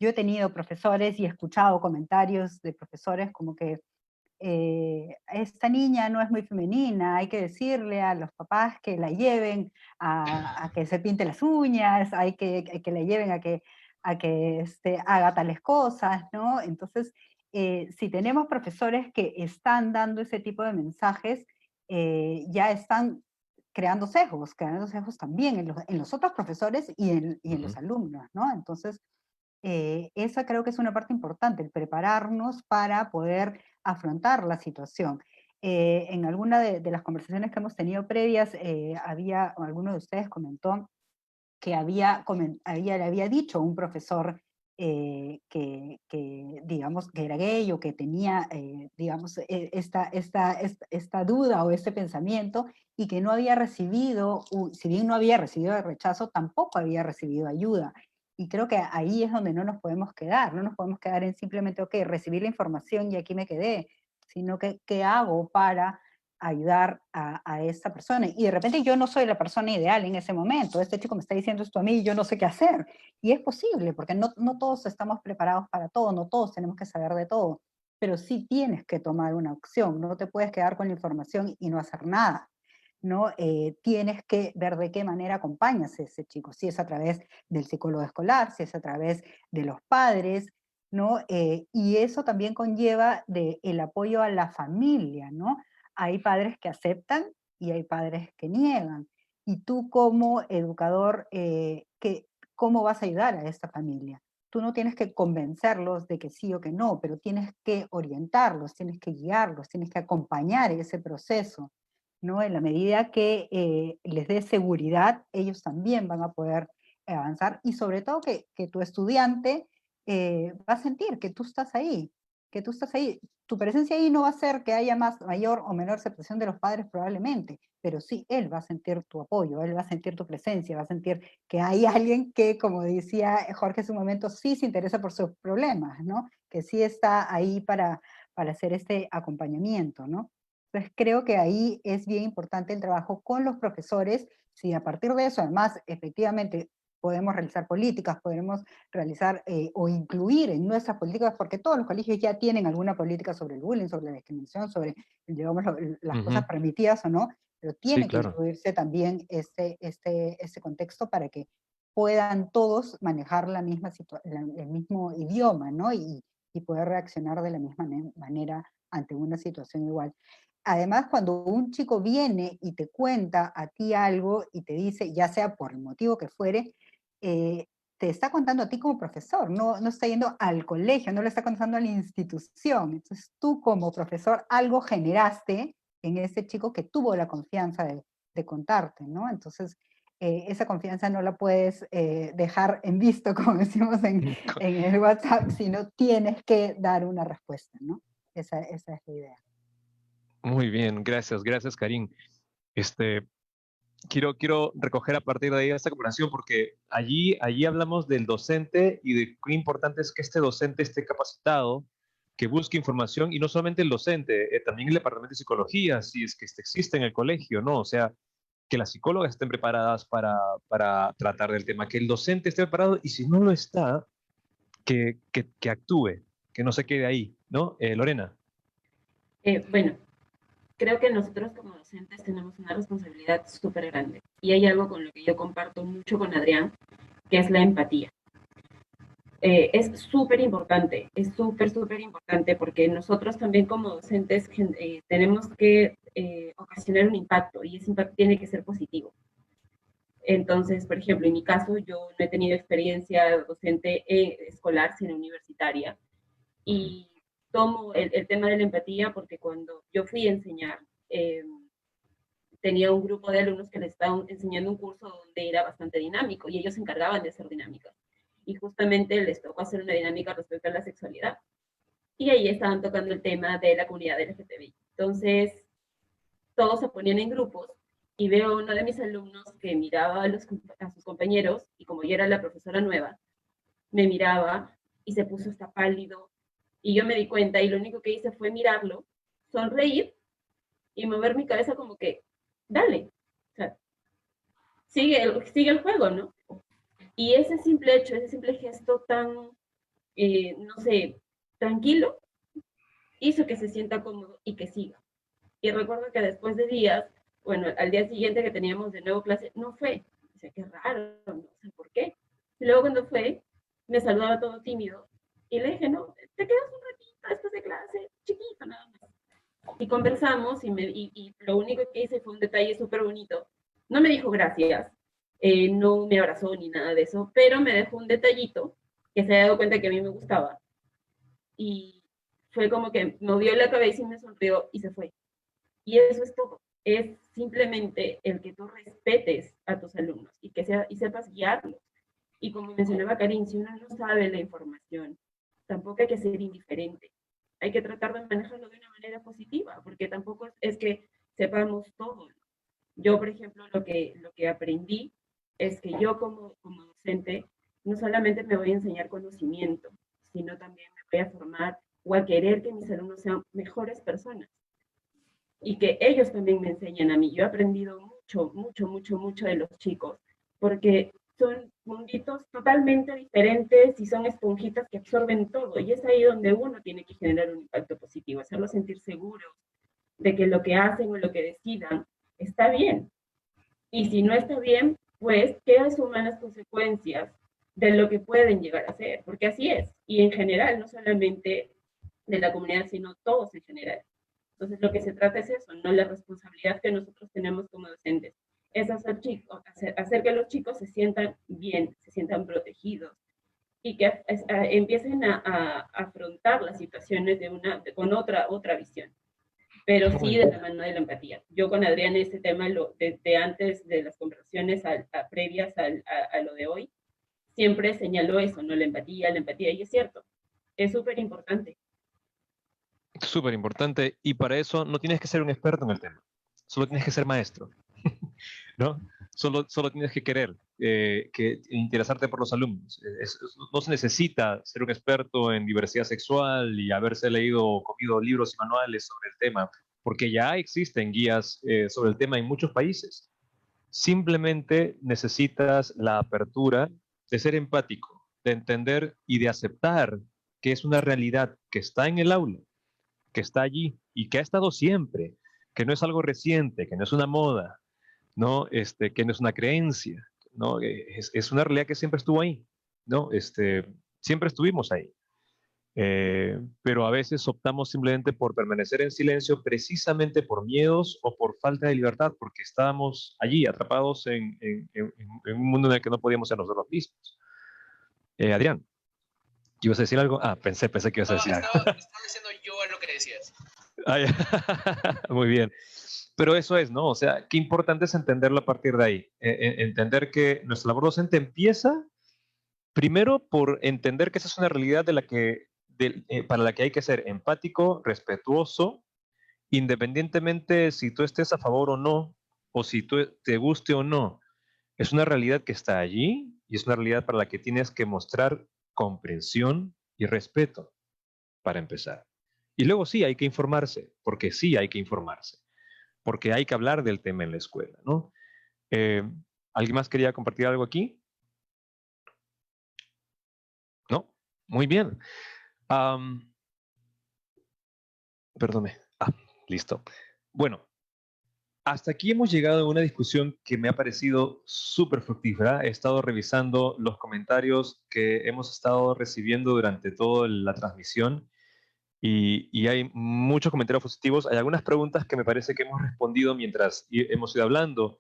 Yo he tenido profesores y he escuchado comentarios de profesores como que esta niña no es muy femenina, hay que decirle a los papás que la lleven a que se pinte las uñas, hay que la lleven a que haga tales cosas, ¿no? Entonces, si tenemos profesores que están dando ese tipo de mensajes, ya están creando sesgos también en los otros profesores y en los alumnos, ¿no? Entonces, esa creo que es una parte importante, el prepararnos para poder afrontar la situación. En alguna de las conversaciones que hemos tenido previas, alguno de ustedes comentó que le había dicho un profesor digamos, que era gay o que tenía, digamos, esta duda o este pensamiento y que no había recibido, si bien no había recibido el rechazo, tampoco había recibido ayuda. Y creo que ahí es donde no nos podemos quedar, no nos podemos quedar en simplemente, ok, recibí la información y aquí me quedé, sino que qué hago para ayudar a esta persona. Y de repente yo no soy la persona ideal en ese momento, este chico me está diciendo esto a mí y yo no sé qué hacer. Y es posible, porque no todos estamos preparados para todo, no todos tenemos que saber de todo, pero sí tienes que tomar una opción, no te puedes quedar con la información y no hacer nada, ¿no? Tienes que ver de qué manera acompañas a ese chico, si es a través del psicólogo escolar, si es a través de los padres, ¿no? Y eso también conlleva el apoyo a la familia, ¿no? Hay padres que aceptan y hay padres que niegan. Y tú como educador, ¿cómo vas a ayudar a esta familia? Tú no tienes que convencerlos de que sí o que no, pero tienes que orientarlos, tienes que guiarlos, tienes que acompañar ese proceso, ¿no? En la medida que les dé seguridad, ellos también van a poder avanzar y sobre todo que tu estudiante va a sentir que tú estás ahí, que tú estás ahí. Tu presencia ahí no va a hacer que haya mayor o menor aceptación de los padres probablemente, pero sí él va a sentir tu apoyo, él va a sentir tu presencia, va a sentir que hay alguien que, como decía Jorge hace un momento, sí se interesa por sus problemas, ¿no? Que sí está ahí para hacer este acompañamiento, ¿no? Entonces creo que ahí es bien importante el trabajo con los profesores, si a partir de eso además efectivamente podemos realizar políticas, podemos realizar o incluir en nuestras políticas, porque todos los colegios ya tienen alguna política sobre el bullying, sobre la discriminación, sobre, digamos, las cosas permitidas o no, pero tiene que incluirse también este contexto para que puedan todos manejar el mismo idioma, ¿no? Y poder reaccionar de la misma manera ante una situación igual. Además, cuando un chico viene y te cuenta a ti algo y te dice, ya sea por el motivo que fuere, te está contando a ti como profesor, no está yendo al colegio, no le está contando a la institución. Entonces tú como profesor algo generaste en ese chico que tuvo la confianza de contarte, ¿no? Entonces esa confianza no la puedes dejar en visto, como decimos en el WhatsApp, sino tienes que dar una respuesta, ¿no? Esa es la idea. Muy bien, gracias Karim. Quiero recoger a partir de ahí esta comparación porque allí hablamos del docente y de qué importante es que este docente esté capacitado, que busque información y no solamente el docente, también el departamento de psicología, si es que existe en el colegio, ¿no? O sea, que las psicólogas estén preparadas para tratar del tema, que el docente esté preparado y si no lo está, que actúe, que no se quede ahí, ¿no? Lorena. Bueno, creo que nosotros como docentes tenemos una responsabilidad súper grande. Y hay algo con lo que yo comparto mucho con Adrián, que es la empatía. Es súper importante, es súper importante porque nosotros también como docentes tenemos que ocasionar un impacto y ese impacto tiene que ser positivo. Entonces, por ejemplo, en mi caso, yo no he tenido experiencia docente escolar, sino universitaria. Y tomo el tema de la empatía porque cuando yo fui a enseñar, tenía un grupo de alumnos que les estaban enseñando un curso donde era bastante dinámico y ellos se encargaban de hacer dinámicas. Y justamente les tocó hacer una dinámica respecto a la sexualidad. Y ahí estaban tocando el tema de la comunidad LGTBI. Entonces, todos se ponían en grupos y veo a uno de mis alumnos que miraba a sus compañeros y como yo era la profesora nueva, me miraba y se puso hasta pálido. Y yo me di cuenta y lo único que hice fue mirarlo, sonreír y mover mi cabeza como que, dale, o sea, sigue el juego, ¿no? Y ese simple hecho, ese simple gesto tan, no sé, tranquilo, hizo que se sienta cómodo y que siga. Y recuerdo que después de días, bueno, al día siguiente que teníamos de nuevo clase, no fue. O sea, qué raro, no sé por qué. Y luego cuando fue, me saludaba todo tímido. Y le dije, no, te quedas un ratito después de clase, chiquito nada más. Y conversamos y lo único que hice fue un detalle súper bonito. No me dijo gracias, no me abrazó ni nada de eso, pero me dejó un detallito que se había dado cuenta que a mí me gustaba. Y fue como que movió la cabeza y me sonrió y se fue. Y eso es todo. Es simplemente el que tú respetes a tus alumnos y y sepas guiarlos. Y como mencionaba Karin, si uno no sabe la información, tampoco hay que ser indiferente. Hay que tratar de manejarlo de una manera positiva, porque tampoco es que sepamos todo. Yo, por ejemplo, lo que aprendí es que yo como docente no solamente me voy a enseñar conocimiento, sino también me voy a formar o a querer que mis alumnos sean mejores personas y que ellos también me enseñen a mí. Yo he aprendido mucho de los chicos, porque son munditos totalmente diferentes y son esponjitas que absorben todo, y es ahí donde uno tiene que generar un impacto positivo, hacerlos sentir seguros de que lo que hacen o lo que decidan está bien. Y si no está bien, pues que asuman las consecuencias de lo que pueden llegar a hacer, porque así es, y en general, no solamente de la comunidad, sino todos en general. Entonces, lo que se trata es eso, ¿no? La responsabilidad que nosotros tenemos como docentes es hacer que los chicos se sientan bien, se sientan protegidos y que empiecen a afrontar las situaciones con otra visión, pero sí de la mano de la empatía. Yo con Adrián ese tema, desde antes de las conversaciones previas a lo de hoy, siempre señaló eso, ¿no? La empatía, y es cierto, es súper importante. Súper importante, y para eso no tienes que ser un experto en el tema, solo tienes que ser maestro, ¿no? Solo tienes que querer, interesarte por los alumnos. No se necesita ser un experto en diversidad sexual y haberse leído o comido libros y manuales sobre el tema, porque ya existen guías sobre el tema en muchos países. Simplemente necesitas la apertura de ser empático, de entender y de aceptar que es una realidad que está en el aula, que está allí y que ha estado siempre, que no es algo reciente, que no es una moda, ¿no? Que no es una creencia, ¿no? Es una realidad que siempre estuvo ahí, ¿no? Siempre estuvimos ahí. Pero a veces optamos simplemente por permanecer en silencio precisamente por miedos o por falta de libertad, porque estábamos allí atrapados en un mundo en el que no podíamos ser nosotros mismos. Adrián, ¿ibas a decir algo? Pensé que ibas a decir algo. Estaba diciendo yo a lo que decías. Muy bien. Pero eso es, ¿no? O sea, qué importante es entenderlo a partir de ahí. Entender que nuestra labor docente empieza primero por entender que esa es una realidad para la que hay que ser empático, respetuoso, independientemente si tú estés a favor o no, o si te guste o no. Es una realidad que está allí y es una realidad para la que tienes que mostrar comprensión y respeto, para empezar. Y luego sí, hay que informarse, porque sí hay que informarse, porque hay que hablar del tema en la escuela, ¿no? ¿Alguien más quería compartir algo aquí? ¿No? Muy bien. Perdone. Listo. Bueno, hasta aquí hemos llegado a una discusión que me ha parecido súper fructífera. He estado revisando los comentarios que hemos estado recibiendo durante toda la transmisión y hay muchos comentarios positivos. Hay algunas preguntas que me parece que hemos respondido mientras hemos ido hablando.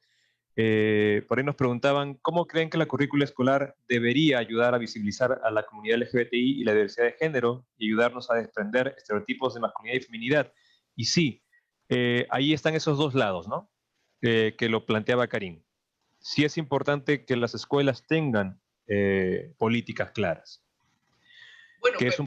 Por ahí nos preguntaban, ¿cómo creen que la currícula escolar debería ayudar a visibilizar a la comunidad LGBTI y la diversidad de género y ayudarnos a desprender estereotipos de masculinidad y feminidad? Y sí, ahí están esos dos lados, ¿no? Que lo planteaba Karim. Sí es importante que las escuelas tengan políticas claras. Bueno, que es un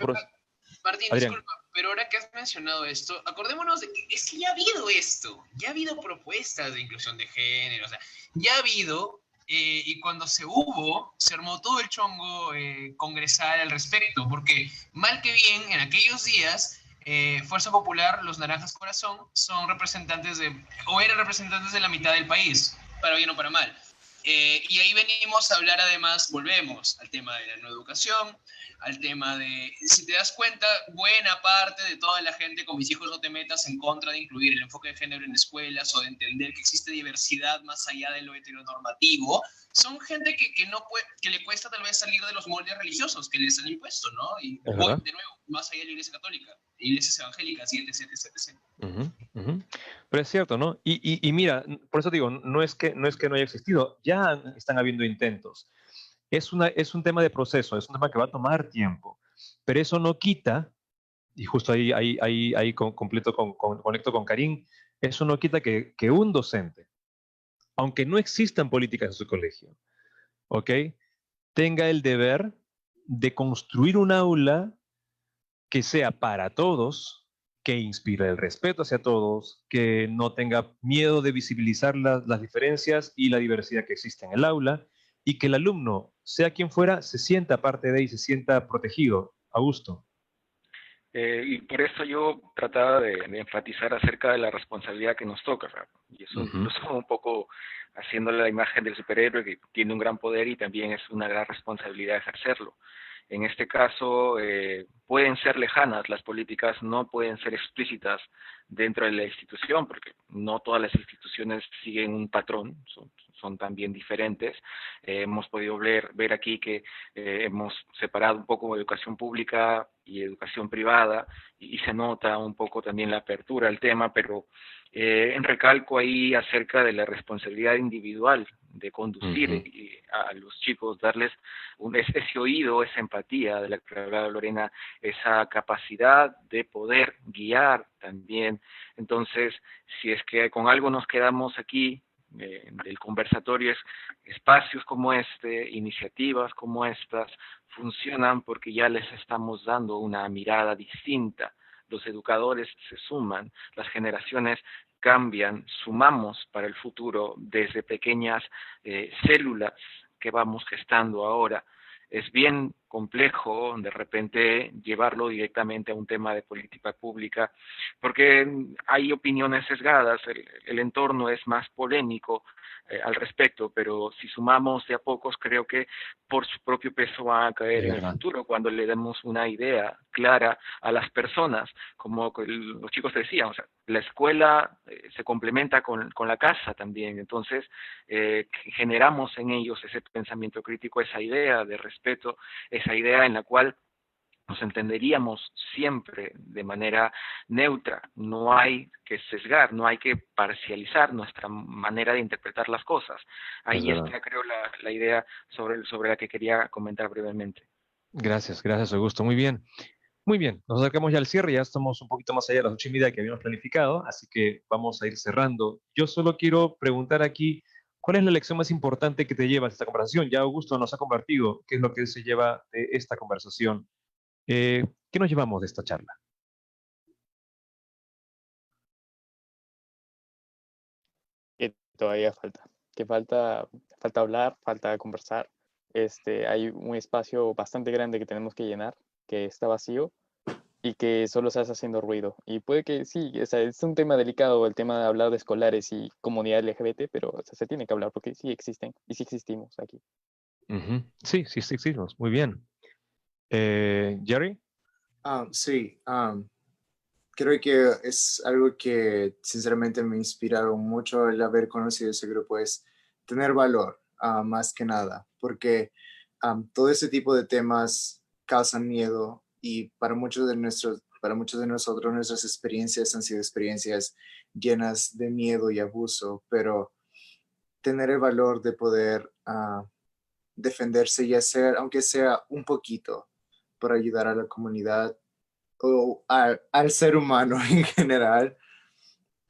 Martín, Adrián. disculpa, pero ahora que has mencionado esto, acordémonos de que es que ya ha habido esto, ya ha habido propuestas de inclusión de género, o sea, ya ha habido, y cuando se armó todo el chongo congresal al respecto, porque mal que bien, en aquellos días, Fuerza Popular, los Naranjas Corazón, eran representantes de la mitad del país, para bien o para mal. Y ahí venimos a hablar además, volvemos al tema de la no educación, al tema de, si te das cuenta, buena parte de toda la gente con mis hijos no te metas en contra de incluir el enfoque de género en escuelas o de entender que existe diversidad más allá de lo heteronormativo, son gente que no puede, que le cuesta tal vez salir de los moldes religiosos que les han impuesto, ¿no? Y Es voy verdad. de nuevo, más allá de la iglesia católica, iglesias evangélicas, y etc, etc, etc. Ujú, ujú. Pero es cierto, ¿no? Y mira, por eso digo, no es que no haya existido, ya están habiendo intentos. Es un tema de proceso, es un tema que va a tomar tiempo, pero eso no quita, y justo ahí conecto con Karim, eso no quita que un docente, aunque no existan políticas en su colegio, ¿ok? Tenga el deber de construir un aula que sea para todos, que inspire el respeto hacia todos, que no tenga miedo de visibilizar las diferencias y la diversidad que existe en el aula, y que el alumno, sea quien fuera, se sienta parte de y se sienta protegido, a gusto. Y por eso yo trataba de enfatizar acerca de la responsabilidad que nos toca, ¿verdad? Y eso Ujú. incluso un poco haciendo la imagen del superhéroe que tiene un gran poder y también es una gran responsabilidad ejercerlo. En este caso, pueden ser lejanas las políticas, no pueden ser explícitas dentro de la institución, porque no todas las instituciones siguen un patrón, son también diferentes. Hemos podido ver aquí que hemos separado un poco educación pública y educación privada, y se nota un poco también la apertura al tema, pero en recalco ahí acerca de la responsabilidad individual de conducir a los chicos, darles ese oído, esa empatía de la que hablaba Lorena, esa capacidad de poder guiar también. Entonces, si es que con algo nos quedamos aquí del conversatorio, es espacios como este, iniciativas como estas, funcionan porque ya les estamos dando una mirada distinta. Los educadores se suman, las generaciones cambian, sumamos para el futuro desde pequeñas células que vamos gestando ahora. Es bien complejo de repente llevarlo directamente a un tema de política pública, porque hay opiniones sesgadas, el entorno es más polémico al respecto, pero si sumamos de a pocos, creo que por su propio peso va a caer en el futuro cuando le demos una idea clara a las personas, como los chicos decían, o sea, la escuela se complementa con la casa también, entonces generamos en ellos ese pensamiento crítico, esa idea de respeto, esa idea en la cual nos entenderíamos siempre de manera neutra, no hay que sesgar, no hay que parcializar nuestra manera de interpretar las cosas. Ahí está, creo, la idea sobre la que quería comentar brevemente. Gracias, gracias, Augusto. Muy bien. Muy bien, nos acercamos ya al cierre, ya estamos un poquito más allá de las 8:30 que habíamos planificado, así que vamos a ir cerrando. Yo solo quiero preguntar aquí, ¿cuál es la lección más importante que te llevas de esta conversación? Ya Augusto nos ha compartido qué es lo que él se lleva de esta conversación. ¿Qué nos llevamos de esta charla? Que todavía falta, falta hablar, falta conversar. Hay un espacio bastante grande que tenemos que llenar, que está vacío y que solo se hace haciendo ruido. Y puede que sí, o sea, es un tema delicado el tema de hablar de escolares y comunidad LGBT, pero o sea, se tiene que hablar porque sí existen y sí existimos aquí. Sí, sí, sí, sí, muy bien. Jerry. Sí, creo que es algo que sinceramente me inspiraron mucho el haber conocido ese grupo, es tener valor, más que nada, porque todo ese tipo de temas causan miedo y para muchos de nosotros nuestras experiencias han sido experiencias llenas de miedo y abuso, pero tener el valor de poder defenderse y hacer, aunque sea un poquito, por ayudar a la comunidad o al ser humano en general,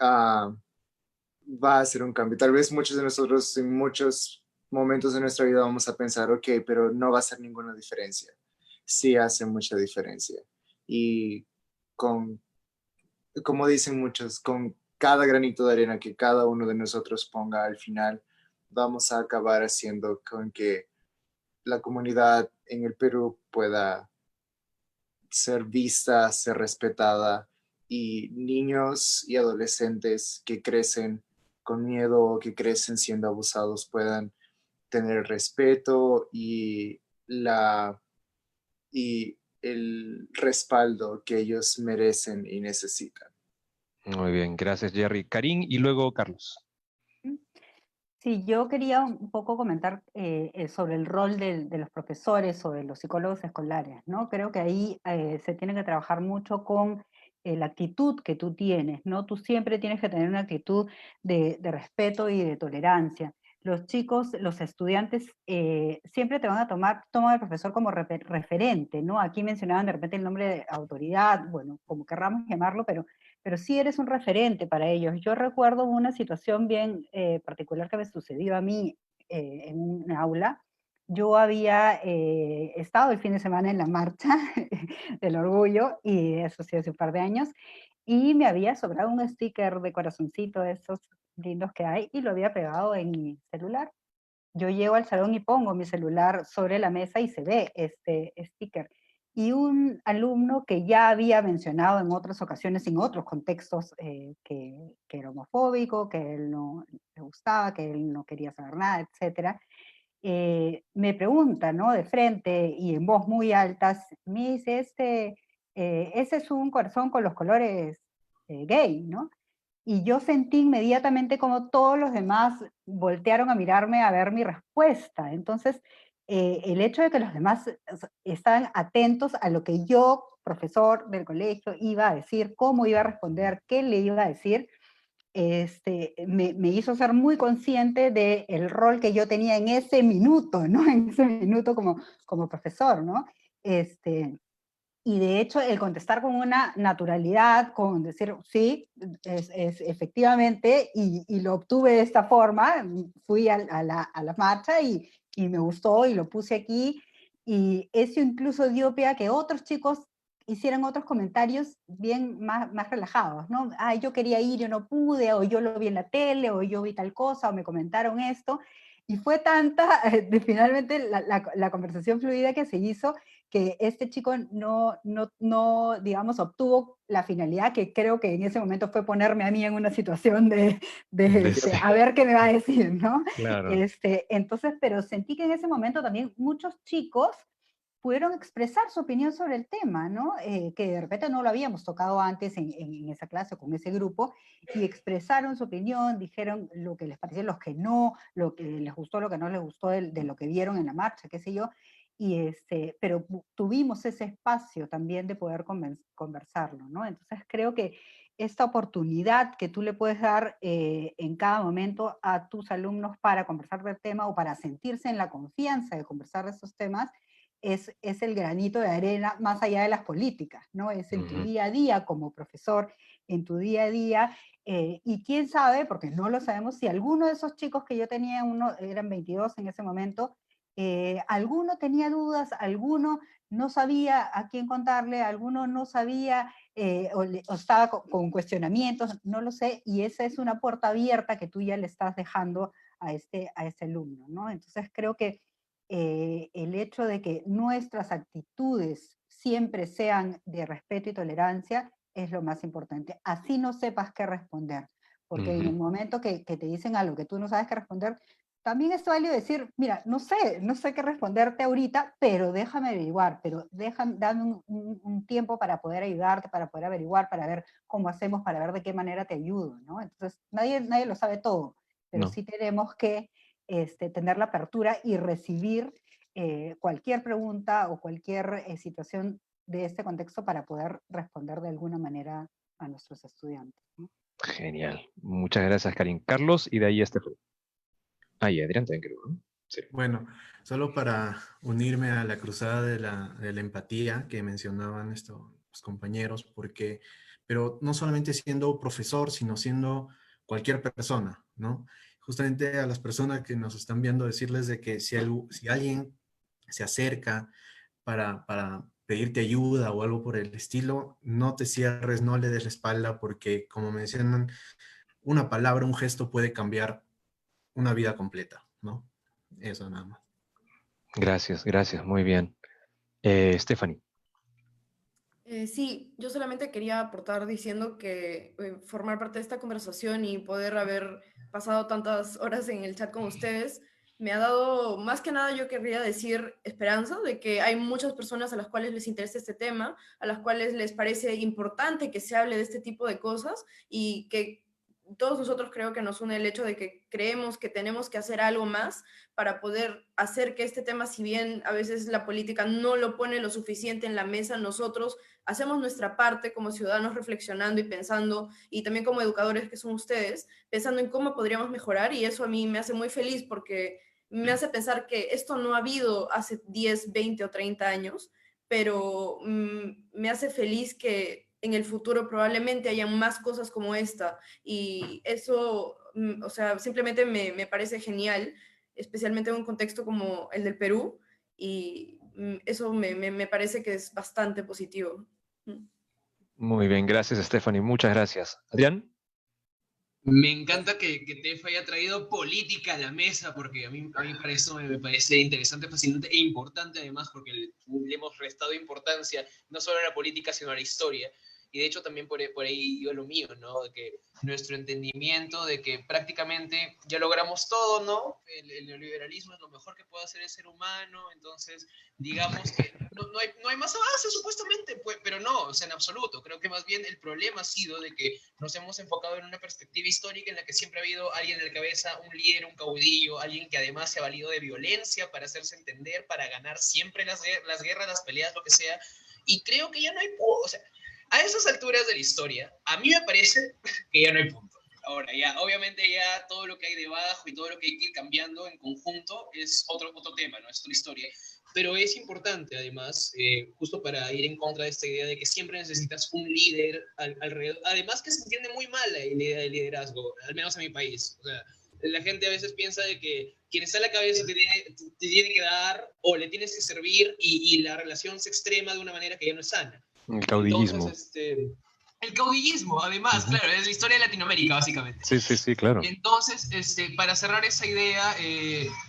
va a ser un cambio. Tal vez muchos de nosotros en muchos momentos de nuestra vida vamos a pensar, ok, pero no va a hacer ninguna diferencia. Sí hace mucha diferencia. Y como dicen muchos, con cada granito de arena que cada uno de nosotros ponga al final, vamos a acabar haciendo con que la comunidad en el Perú pueda ser vista, ser respetada y niños y adolescentes que crecen con miedo o que crecen siendo abusados puedan tener respeto y el respaldo que ellos merecen y necesitan. Muy bien, gracias Jerry. Karin y luego Carlos. Sí, yo quería un poco comentar sobre el rol de los profesores o de los psicólogos escolares, ¿no? Creo que ahí se tiene que trabajar mucho con la actitud que tú tienes, ¿no? Tú siempre tienes que tener una actitud de respeto y de tolerancia. Los chicos, los estudiantes, siempre te van a toman al profesor como referente, ¿no? Aquí mencionaban de repente el nombre de autoridad, bueno, como querramos llamarlo, pero sí eres un referente para ellos. Yo recuerdo una situación bien particular que me sucedió a mí en un aula. Yo había estado el fin de semana en la marcha del orgullo, y eso sí hace un par de años, y me había sobrado un sticker de corazoncito, de esos lindos que hay, y lo había pegado en mi celular. Yo llego al salón y pongo mi celular sobre la mesa y se ve este sticker. Y un alumno que ya había mencionado en otras ocasiones, en otros contextos, que era homofóbico, que él no le gustaba, que él no quería saber nada, etcétera, me pregunta, ¿no? De frente y en voz muy alta, me dice, ese es un corazón con los colores gay, ¿no? Y yo sentí inmediatamente como todos los demás voltearon a mirarme a ver mi respuesta. Entonces, el hecho de que los demás estaban atentos a lo que yo, profesor del colegio, iba a decir, cómo iba a responder, qué le iba a decir, me hizo ser muy consciente del rol que yo tenía en ese minuto, ¿no? En ese minuto como profesor, ¿no? Y de hecho, el contestar con una naturalidad, con decir, sí, es efectivamente, y lo obtuve de esta forma, fui a la marcha y me gustó y lo puse aquí, y eso incluso dio pie a que otros chicos hicieran otros comentarios bien más relajados, ¿no? Ah, yo quería ir, yo no pude, o yo lo vi en la tele, o yo vi tal cosa, o me comentaron esto, y fue tanta, finalmente, la conversación fluida que se hizo, que este chico no, digamos, obtuvo la finalidad que creo que en ese momento fue ponerme a mí en una situación de a ver qué me va a decir, ¿no? Claro. Entonces, pero sentí que en ese momento también muchos chicos pudieron expresar su opinión sobre el tema, ¿no? Que de repente no lo habíamos tocado antes en esa clase o con ese grupo, y expresaron su opinión, dijeron lo que les pareció, los que no, lo que les gustó, lo que no les gustó de lo que vieron en la marcha, qué sé yo, pero tuvimos ese espacio también de poder conversarlo, ¿no? Entonces creo que esta oportunidad que tú le puedes dar en cada momento a tus alumnos para conversar del tema o para sentirse en la confianza de conversar de esos temas, es el granito de arena más allá de las políticas, ¿no? Es en tu día a día como profesor, en tu día a día, y quién sabe, porque no lo sabemos, si alguno de esos chicos que yo tenía, eran 22 en ese momento, alguno tenía dudas, alguno no sabía a quién contarle, alguno no sabía o estaba con cuestionamientos, no lo sé, y esa es una puerta abierta que tú ya le estás dejando a este alumno, ¿no? Entonces creo que el hecho de que nuestras actitudes siempre sean de respeto y tolerancia es lo más importante. Así no sepas qué responder, porque en el momento que te dicen algo que tú no sabes qué responder, también es válido decir, mira, no sé qué responderte ahorita, pero déjame averiguar, dame un tiempo para poder ayudarte, para poder averiguar, para ver cómo hacemos, para ver de qué manera te ayudo, ¿no? Entonces, nadie lo sabe todo, pero No. sí tenemos que tener la apertura y recibir cualquier pregunta o cualquier situación de este contexto para poder responder de alguna manera a nuestros estudiantes, ¿no? Genial. Muchas gracias, Karin. Carlos, y de ahí Estefan. Y Adrián también creo, ¿no? Sí. Bueno, solo para unirme a la cruzada de la empatía que mencionaban estos compañeros, pero no solamente siendo profesor, sino siendo cualquier persona, ¿no? Justamente a las personas que nos están viendo decirles de que si alguien se acerca para pedirte ayuda o algo por el estilo, no te cierres, no le des la espalda, porque como mencionan, una palabra, un gesto puede cambiar una vida completa, ¿no? Eso nada más. Gracias, muy bien. Stephanie. Sí, yo solamente quería aportar diciendo que formar parte de esta conversación y poder haber pasado tantas horas en el chat con ustedes me ha dado, más que nada yo querría decir esperanza de que hay muchas personas a las cuales les interesa este tema, a las cuales les parece importante que se hable de este tipo de cosas y que todos nosotros creo que nos une el hecho de que creemos que tenemos que hacer algo más para poder hacer que este tema, si bien a veces la política no lo pone lo suficiente en la mesa, nosotros hacemos nuestra parte como ciudadanos reflexionando y pensando, y también como educadores que son ustedes, pensando en cómo podríamos mejorar, y eso a mí me hace muy feliz porque me hace pensar que esto no ha habido hace 10, 20 o 30 años, pero me hace feliz que en el futuro probablemente haya más cosas como esta, y eso, o sea, simplemente me parece genial, especialmente en un contexto como el del Perú, y eso me parece que es bastante positivo. Muy bien, gracias Stephanie, muchas gracias. Adrián. Me encanta que Tef haya traído política a la mesa, porque a mí para eso me parece interesante, fascinante e importante además, porque le hemos restado importancia no solo a la política, sino a la historia. Y de hecho también por ahí iba lo mío, ¿no? De que nuestro entendimiento de que prácticamente ya logramos todo, ¿no? El neoliberalismo es lo mejor que puede hacer el ser humano, entonces digamos que no hay más avance supuestamente, pues, pero no, o sea, en absoluto. Creo que más bien el problema ha sido de que nos hemos enfocado en una perspectiva histórica en la que siempre ha habido alguien en la cabeza, un líder, un caudillo, alguien que además se ha valido de violencia para hacerse entender, para ganar siempre las guerras, las peleas, lo que sea. Y creo que ya no hay, o sea, a esas alturas de la historia, a mí me parece que ya no hay punto. Ahora, ya, obviamente ya todo lo que hay debajo y todo lo que hay que ir cambiando en conjunto es otro tema, ¿no? Es otra historia. Pero es importante, además, justo para ir en contra de esta idea de que siempre necesitas un líder alrededor. Además que se entiende muy mal la idea de liderazgo, al menos en mi país. O sea, la gente a veces piensa de que quien está a la cabeza te tiene que dar o le tienes que servir y la relación se extrema de una manera que ya no es sana. El caudillismo. Entonces, el caudillismo, además, claro, es la historia de Latinoamérica, básicamente. Sí, claro. Entonces, para cerrar esa idea,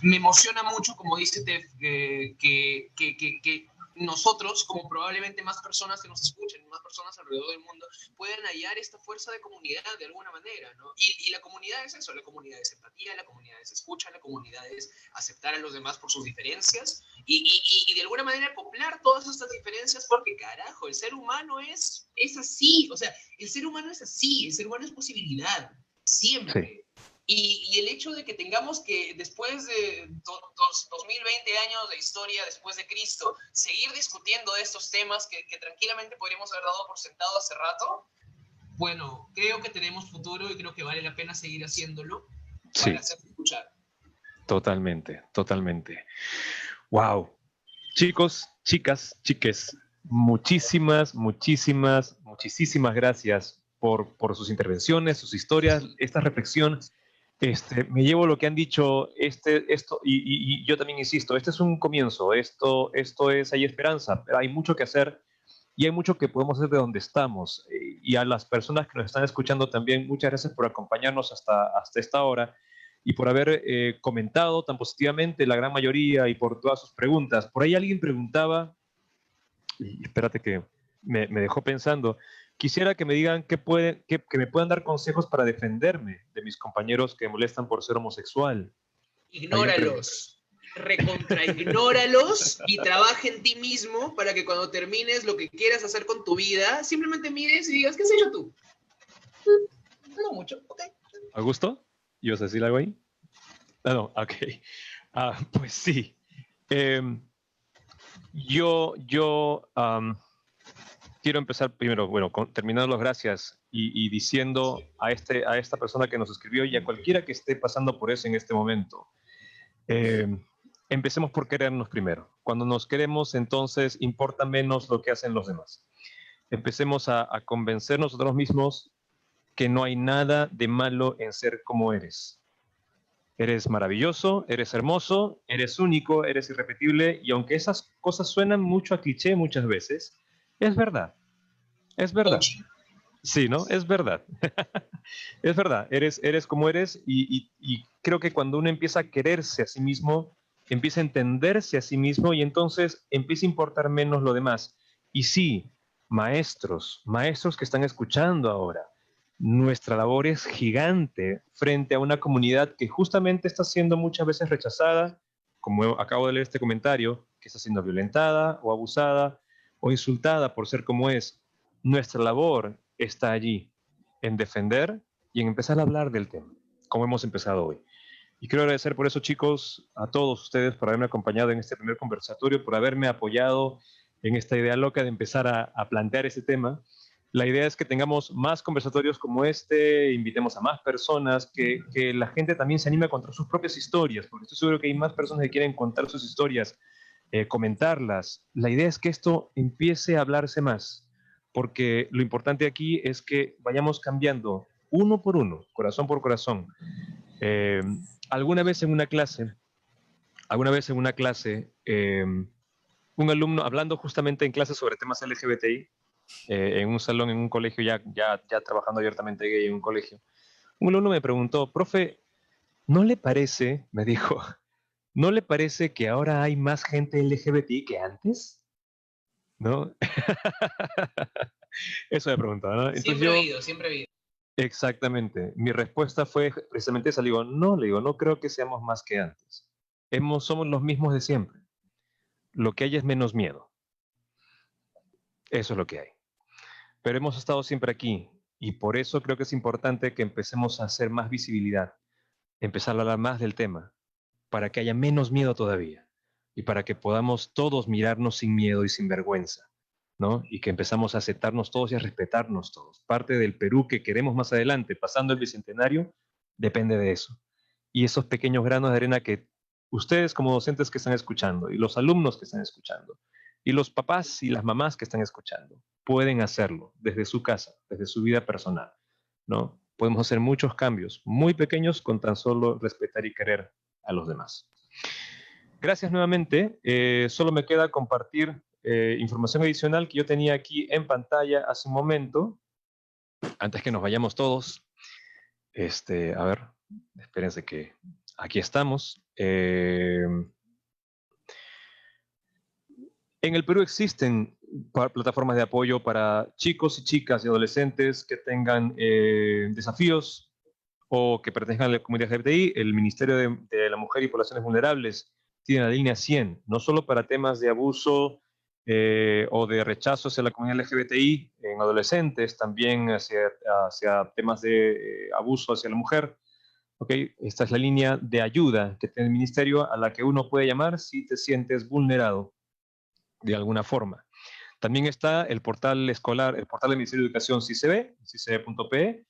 me emociona mucho, como dice Tef, que nosotros, como probablemente más personas que nos escuchen, más personas alrededor del mundo, puedan hallar esta fuerza de comunidad de alguna manera, ¿no? Y la comunidad es eso, la comunidad es empatía, la comunidad es escucha, la comunidad es aceptar a los demás por sus diferencias y de alguna manera acoplar todas estas diferencias porque, carajo, el ser humano es así, o sea, el ser humano es así, el ser humano es posibilidad, siempre. Sí. Y el hecho de que tengamos que, después de 2020 años de historia, después de Cristo, seguir discutiendo de estos temas que tranquilamente podríamos haber dado por sentado hace rato, bueno, creo que tenemos futuro y creo que vale la pena seguir haciéndolo para hacerse escuchar. Totalmente. Wow. Chicos, chicas, chiques, muchísimas gracias por sus intervenciones, sus historias, esta reflexión. Me llevo lo que han dicho, esto, y yo también insisto, este es un comienzo, esto es, hay esperanza, pero hay mucho que hacer y hay mucho que podemos hacer de donde estamos. Y a las personas que nos están escuchando también, muchas gracias por acompañarnos hasta esta hora y por haber comentado tan positivamente la gran mayoría y por todas sus preguntas. Por ahí alguien preguntaba, y espérate que me dejó pensando, quisiera que me digan que me puedan dar consejos para defenderme de mis compañeros que me molestan por ser homosexual. Ignóralos, recontraignóralos y trabaja en ti mismo para que cuando termines lo que quieras hacer con tu vida, simplemente mires y digas, ¿qué has hecho tú? No mucho, ok. ¿Augusto? ¿Ibas a decir algo ahí? No, ok. Pues sí. Quiero empezar primero, bueno, terminando las gracias y diciendo a esta persona que nos escribió y a cualquiera que esté pasando por eso en este momento, empecemos por querernos primero. Cuando nos queremos, entonces importa menos lo que hacen los demás. Empecemos a convencernos nosotros mismos que no hay nada de malo en ser como eres. Eres maravilloso, eres hermoso, eres único, eres irrepetible, y aunque esas cosas suenan mucho a cliché muchas veces, es verdad. Es verdad. Sí, ¿no? Es verdad. Es verdad. Eres como eres y creo que cuando uno empieza a quererse a sí mismo, empieza a entenderse a sí mismo y entonces empieza a importar menos lo demás. Y sí, maestros que están escuchando ahora, nuestra labor es gigante frente a una comunidad que justamente está siendo muchas veces rechazada, como acabo de leer este comentario, que está siendo violentada o abusada o insultada por ser como es. Nuestra labor está allí, en defender y en empezar a hablar del tema, como hemos empezado hoy. Y quiero agradecer por eso, chicos, a todos ustedes por haberme acompañado en este primer conversatorio, por haberme apoyado en esta idea loca de empezar a plantear este tema. La idea es que tengamos más conversatorios como este, invitemos a más personas, que la gente también se anime a contar sus propias historias, porque estoy seguro que hay más personas que quieren contar sus historias, comentarlas. La idea es que esto empiece a hablarse más, porque lo importante aquí es que vayamos cambiando uno por uno, corazón por corazón. Alguna vez en una clase, un alumno, hablando justamente en clase sobre temas LGBTI, en un salón, en un colegio, ya trabajando abiertamente gay en un colegio, un alumno me preguntó, profe, ¿no le parece, me dijo, ¿no le parece que ahora hay más gente LGBTI que antes? ¿No? Eso me preguntó, ¿no? Entonces Siempre ha habido. Exactamente. Mi respuesta fue precisamente esa. Le digo, no creo que seamos más que antes. Somos los mismos de siempre. Lo que hay es menos miedo. Eso es lo que hay. Pero hemos estado siempre aquí y por eso creo que es importante que empecemos a hacer más visibilidad, empezar a hablar más del tema, para que haya menos miedo todavía y para que podamos todos mirarnos sin miedo y sin vergüenza, ¿no? Y que empezamos a aceptarnos todos y a respetarnos todos. Parte del Perú que queremos más adelante, pasando el Bicentenario, depende de eso. Y esos pequeños granos de arena que ustedes como docentes que están escuchando y los alumnos que están escuchando y los papás y las mamás que están escuchando pueden hacerlo desde su casa, desde su vida personal, ¿no? Podemos hacer muchos cambios muy pequeños con tan solo respetar y querer a los demás. Gracias nuevamente. Solo me queda compartir información adicional que yo tenía aquí en pantalla hace un momento, antes que nos vayamos todos. A ver, espérense que aquí estamos. En el Perú existen plataformas de apoyo para chicos y chicas y adolescentes que tengan desafíos o que pertenezcan a la comunidad LGBTI. El Ministerio de la Mujer y Poblaciones Vulnerables tiene la línea 100, no solo para temas de abuso o de rechazo hacia la comunidad LGBTI en adolescentes, también hacia temas de abuso hacia la mujer. ¿Okay? Esta es la línea de ayuda que tiene el Ministerio a la que uno puede llamar si te sientes vulnerado de alguna forma. También está el portal escolar, el portal del Ministerio de Educación CICB.pe.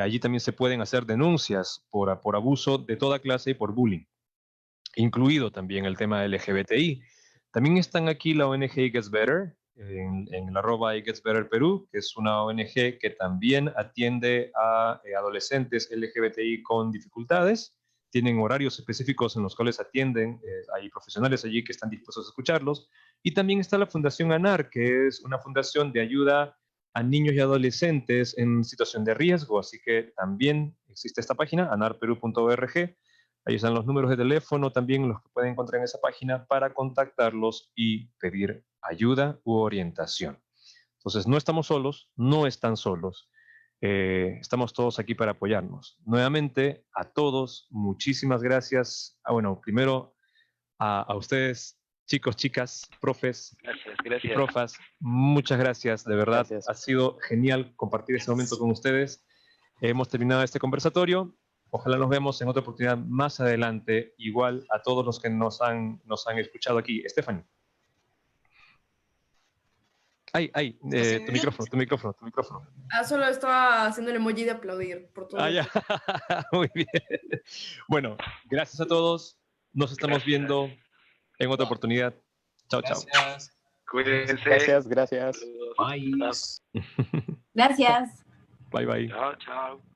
Allí también se pueden hacer denuncias por abuso de toda clase y por bullying, incluido también el tema LGBTI. También están aquí la ONG It Gets Better, en el @ It Gets Better Perú, que es una ONG que también atiende a adolescentes LGBTI con dificultades. Tienen horarios específicos en los cuales atienden, hay profesionales allí que están dispuestos a escucharlos. Y también está la Fundación ANAR, que es una fundación de ayuda a niños y adolescentes en situación de riesgo. Así que también existe esta página, anarperu.org. Ahí están los números de teléfono también los que pueden encontrar en esa página para contactarlos y pedir ayuda u orientación. Entonces, no estamos solos, no están solos. Estamos todos aquí para apoyarnos. Nuevamente, a todos, muchísimas gracias. Bueno, primero a ustedes, chicos, chicas, profes y profas, muchas gracias, de verdad. Gracias. Ha sido genial compartir este momento con ustedes. Hemos terminado este conversatorio. Ojalá nos vemos en otra oportunidad más adelante, igual a todos los que nos han escuchado aquí. Stephanie. Tu micrófono. Solo estaba haciendo el emoji de aplaudir por todo. Ya. Muy bien. Bueno, gracias a todos. Nos estamos viendo en otra oportunidad. Chao, chao. Gracias. Cuídense. Gracias. Bye. Gracias. Bye, bye. Chao, chao.